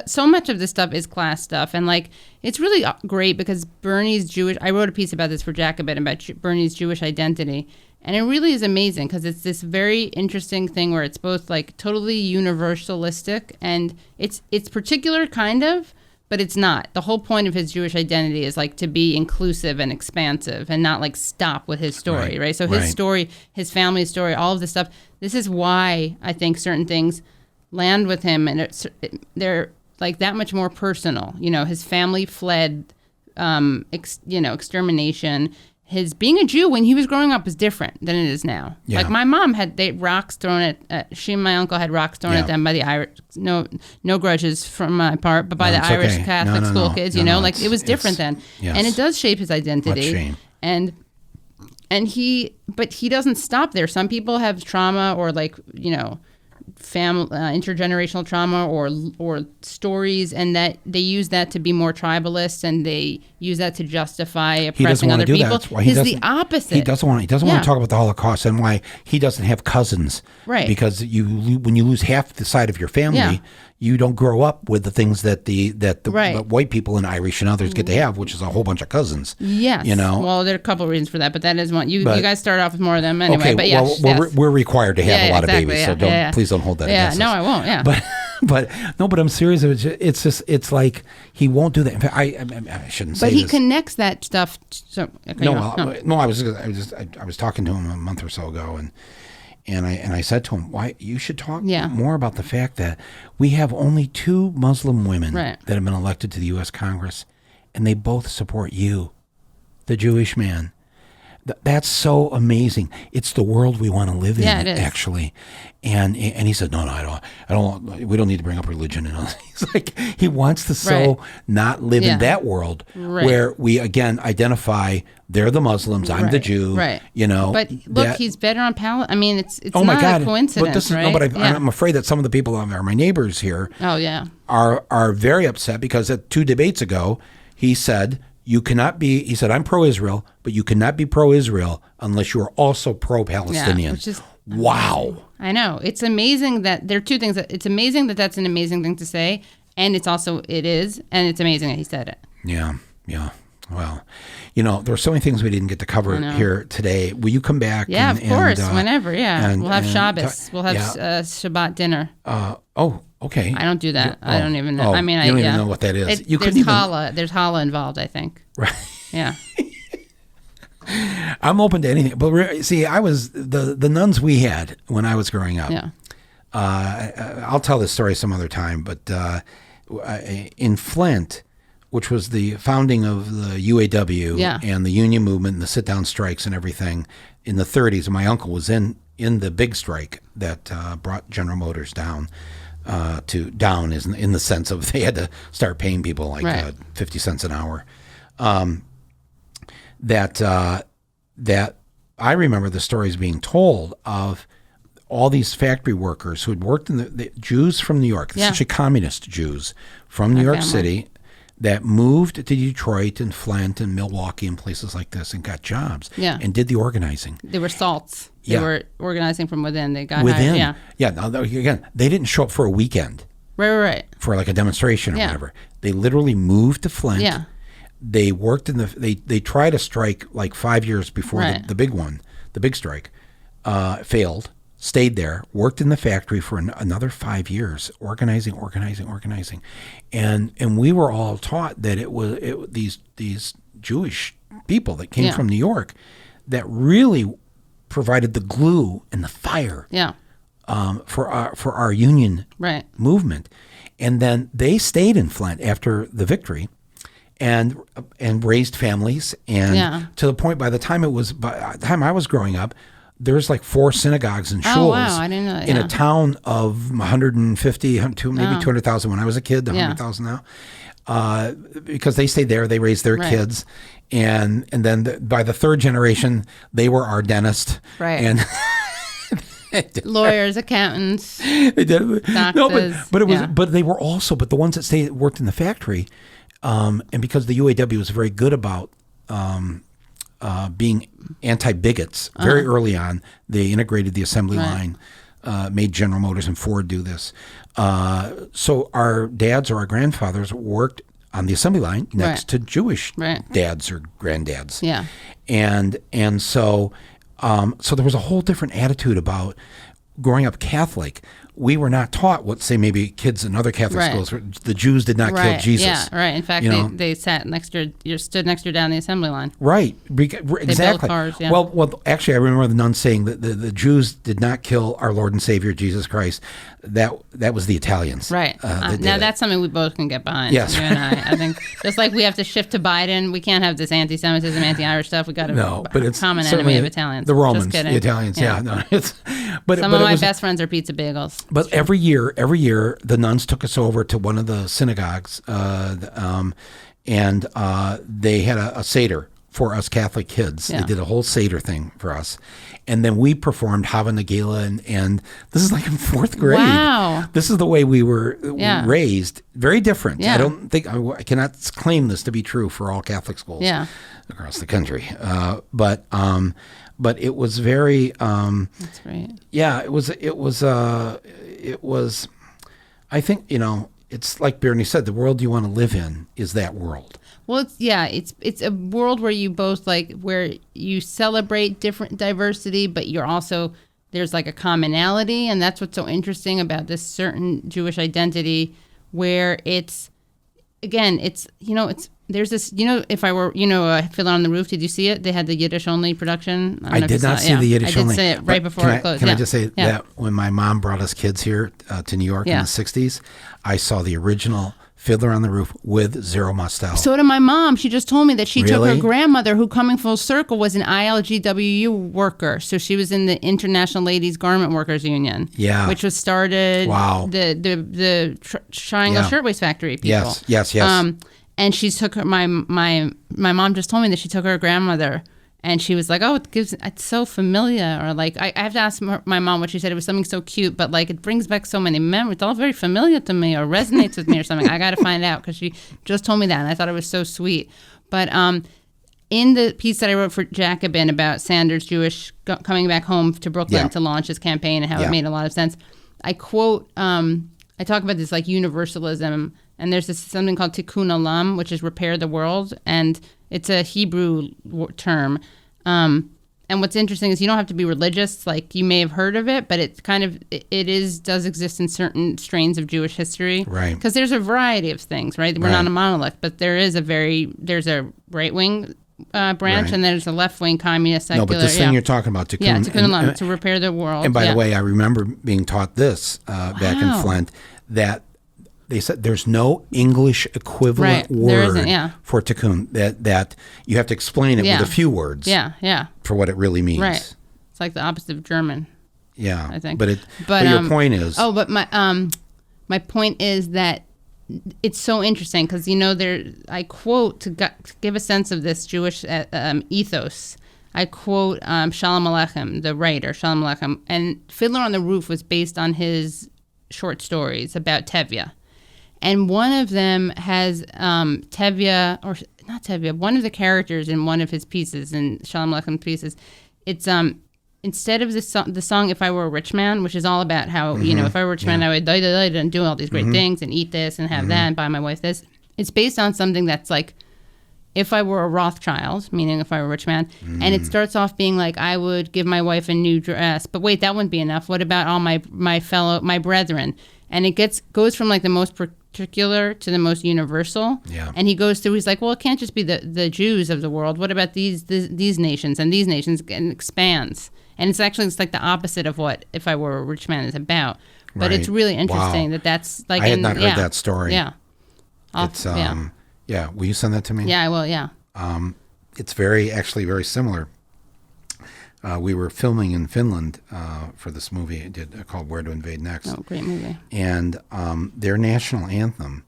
so much of this stuff is class stuff, and like it's really great because Bernie's Jewish. I wrote a piece about this for Jacobin about Bernie's Jewish identity, and it really is amazing because it's this very interesting thing where it's both like totally universalistic and it's particular kind of. But it's not. The whole point of his Jewish identity is like to be inclusive and expansive and not like stop with his story, right? So his story, his family's story, all of this stuff, this is why I think certain things land with him and they're like that much more personal. You know, his family fled, extermination. His being a Jew when he was growing up was different than it is now. Yeah. Like my mom had rocks thrown at she and my uncle had rocks thrown at them by the Irish. No grudges from my part, but by the Irish Catholic school kids. Like it was different then, and it does shape his identity. What shame. And he doesn't stop there. Some people have trauma or family intergenerational trauma or stories, and that they use that to be more tribalist, and they use that to justify oppressing other people. That's why he's the opposite. He doesn't want to talk about the Holocaust and why he doesn't have cousins. Right. Because when you lose half the side of your family, you don't grow up with the things that the white people and Irish and others get to have, which is a whole bunch of cousins. Yes. Well, there are a couple of reasons for that, but that is one. You guys start off with more of them anyway. Okay. But yes, we're required to have a lot of babies, so please don't hold that against us. I won't. Yeah. But I'm serious. It's like he won't do that. In fact, I shouldn't say. But he connects that stuff. I was talking to him a month or so ago, and I said to him, "Why you should talk more about the fact that we have only 2 Muslim women that have been elected to the U.S. Congress, and they both support you, the Jewish man. That's so amazing. It's the world we want to live in, it is. actually. And he said, no, I don't. We don't need to bring up religion. And he's like, he wants to not live in that world where we again identify they're the Muslims, I'm the Jew. Right. But look, he's better on Palestine. I mean, it's not a coincidence, right? No, but I'm afraid that some of the people are my neighbors here. Oh yeah. Are very upset because 2 debates ago he said. You cannot be, he said, I'm pro-Israel, but you cannot be pro-Israel unless you are also pro-Palestinian. Which is wow. I know. It's amazing that there are 2 things. It's amazing that that's an amazing thing to say, and it's amazing that he said it. Yeah. Well, there are so many things we didn't get to cover here today. Will you come back? Yeah, of course, whenever, we'll have Shabbos. We'll have Shabbat dinner. Okay. I don't do that. I don't even know. I mean, you don't even know what that is. There's challah. There's challah involved, I think. Right. Yeah. I'm open to anything. But see, I was the nuns we had when I was growing up. Yeah. I'll tell this story some other time. But in Flint, which was the founding of the UAW and the union movement and the sit-down strikes and everything in the 30s, and my uncle was in the big strike that brought General Motors down. Down is in the sense of they had to start paying people like 50 cents an hour. That I remember the stories being told of all these factory workers who had worked in the Jews from New York, essentially communist Jews from New York City that moved to Detroit and Flint and Milwaukee and places like this and got jobs and did the organizing. They were salts. They were organizing from within. They got within. hired. Yeah. Now, again, they didn't show up for a weekend. Right. For like a demonstration or whatever. They literally moved to Flint. Yeah. They worked in they tried a strike like 5 years before the big one, the big strike, failed. Stayed there, worked in the factory for another 5 years, organizing, and we were all taught that it was these Jewish people that came from New York that really provided the glue and the fire for our union movement, and then they stayed in Flint after the victory, and raised families, and to the point by the time I was growing up. There's like 4 synagogues and shuls I didn't know that. in a town of 150, maybe 200,000 when I was a kid, 100,000 now. Because they stayed there, they raised their kids. And then by the 3rd generation, they were our dentist. Right. And lawyers, accountants, they did. doctors. But they were also, but the ones that worked in the factory, and because the UAW was very good about being anti-bigots very early on. They integrated the assembly line, made General Motors and Ford do this. So our dads or our grandfathers worked on the assembly line next to Jewish dads or granddads. Yeah. And so there was a whole different attitude about growing up Catholic. We were not taught what, say, maybe kids in other Catholic schools. The Jews did not kill Jesus. Yeah, right. In fact, they sat next to you, stood next to you down the assembly line. Right. Exactly. They built cars, Well, actually, I remember the nuns saying that the Jews did not kill our Lord and Savior Jesus Christ. That was the Italians. Right. Now that's something we both can get behind. Yes. You and I think just like we have to shift to Biden, we can't have this anti-Semitism, anti-Irish stuff. We got a common enemy of Italians. The Romans, the Italians. Yeah. No, some of my best friends are pizza bagels. But every year, the nuns took us over to one of the synagogues, and they had a Seder for us Catholic kids. They did a whole Seder thing for us. And then we performed Hava Nagila, and this is like in 4th grade. Wow. This is the way we were raised. Very different. Yeah. I don't think, I cannot claim this to be true for all Catholic schools across the country. But it was very... That's great. Yeah, it was, I think, it's like Bernie said, the world you want to live in is that world. Well, it's a world where you both where you celebrate different diversity, but you're also, there's like a commonality, and that's what's so interesting about this certain Jewish identity, where there's this, if I were, Fiddler on the Roof, did you see it? They had the Yiddish only production. I did not see the Yiddish only. I did see it right before it closed. Can I just say that when my mom brought us kids here to New York in the 60s, I saw the original Fiddler on the Roof with Zero Mostel. So did my mom. She just told me that she took her Really? grandmother, who, coming full circle, was an ILGWU worker. So she was in the International Ladies Garment Workers Union. Yeah. Which was started. Wow. The Triangle Yeah. Shirtwaist Factory people. Yes. And she took her. My mom just told me that she took her grandmother. And she was like, "Oh, it's so familiar," or like, I have to ask my mom what she said. It was something so cute, but like, it brings back so many memories. It's all very familiar to me, or resonates with me, or something. I got to find out, because she just told me that, and I thought it was so sweet. But in the piece that I wrote for Jacobin about Sanders Jewish coming back home to Brooklyn to launch his campaign, and how it made a lot of sense, I quote, I talk about this like universalism, and there's something called Tikkun Olam, which is repair the world, and it's a Hebrew term. And what's interesting is you don't have to be religious. Like, you may have heard of it, but it does exist in certain strains of Jewish history. Right. Because there's a variety of things, right? We're not a monolith, but there's a right-wing branch, and there's a left-wing communist secular. No, but this thing you're talking about, Tikkun Olam, to repair the world. And by the way, I remember being taught this back in Flint, that they said there's no English equivalent word for tikkun, that you have to explain it with a few words for what it really means. Right. It's like the opposite of German. Yeah. I think. But your point is... Oh, but my point is that it's so interesting, because, I quote, to give a sense of this Jewish ethos, I quote Shalom Aleichem, the writer, Shalom Aleichem, and Fiddler on the Roof was based on his short stories about Tevye. And one of them has Tevye, or not Tevye, one of the characters in one of his pieces, in Shalom Aleichem pieces, it's instead of the song "If I Were a Rich Man," which is all about how, if I were a rich man, I would and do all these great things and eat this and have that and buy my wife this. It's based on something that's like, if I were a Rothschild, meaning if I were a rich man, and it starts off being like, I would give my wife a new dress, but wait, that wouldn't be enough. What about all my brethren? And it goes from like the most particular to the most universal. Yeah. And he goes through, he's like, well, it can't just be the Jews of the world. What about these nations and these nations? And expands. And it's like the opposite of what If I Were a Rich Man is about. But it's really interesting that's like... I had not heard that story. Yeah. Will you send that to me? Yeah, I will, yeah. It's actually very similar. We were filming in Finland for this movie I did called Where to Invade Next. Oh, great movie. And their national anthem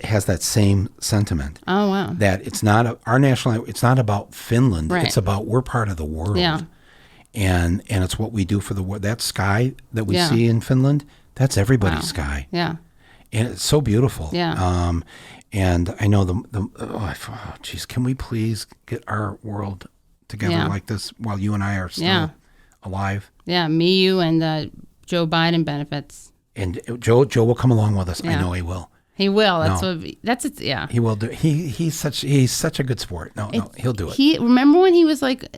has that same sentiment. Oh, wow. That it's not our national. It's not about Finland. Right. It's about we're part of the world. Yeah. And it's what we do for the world. That sky that we see in Finland, that's everybody's sky. Yeah. And it's so beautiful. Yeah. And I know can we please get our world together like this while you and I are still alive? Yeah, me, you, and Joe Biden benefits. And Joe will come along with us. Yeah. I know he will. He will. That's it. Yeah. He will do. He's such a good sport. No, he'll do it. Remember when he was like,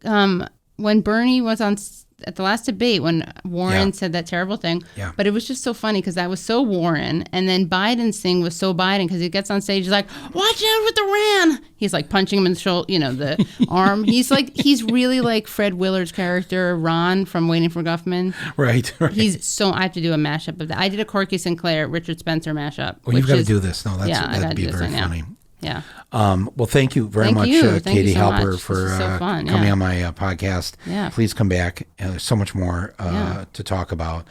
when Bernie was on at the last debate, when Warren said that terrible thing. Yeah. But it was just so funny, because that was so Warren, and then Biden's thing was so Biden, because he gets on stage, he's like, "Watch out with the Ran." He's like punching him in the shoulder, the arm. He's really like Fred Willard's character Ron from Waiting for Guffman. Right. I have to do a mashup of that. I did a Corky Sinclair Richard Spencer mashup. Well, you've got to do this. No, that'd be very funny. Yeah. Well, thank you very much, Katie Halper, for coming on my podcast. Yeah. Please come back. There's so much more to talk about.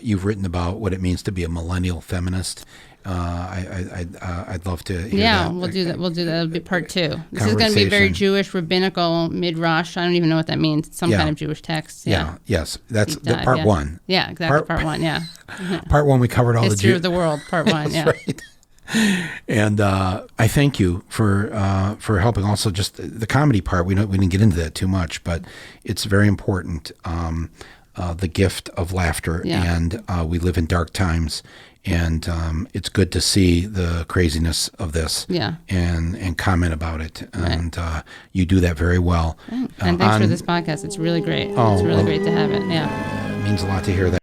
You've written about what it means to be a millennial feminist. I'd love to hear that. Yeah, we'll do that. It'll be part 2. This is going to be very Jewish, rabbinical, midrash. I don't even know what that means. Some kind of Jewish text. Yeah. Yes. That's the part 1. Yeah, exactly. Part 1. Yeah. Part 1, we covered all History of the world. Part 1. Yeah. Right. And I thank you for helping. Also, just the comedy part. We didn't get into that too much, but it's very important. The gift of laughter, and we live in dark times, and it's good to see the craziness of this. Yeah. And comment about it, and you do that very well. And thanks for this podcast. It's really great. It's really great to have it. Yeah. It means a lot to hear that.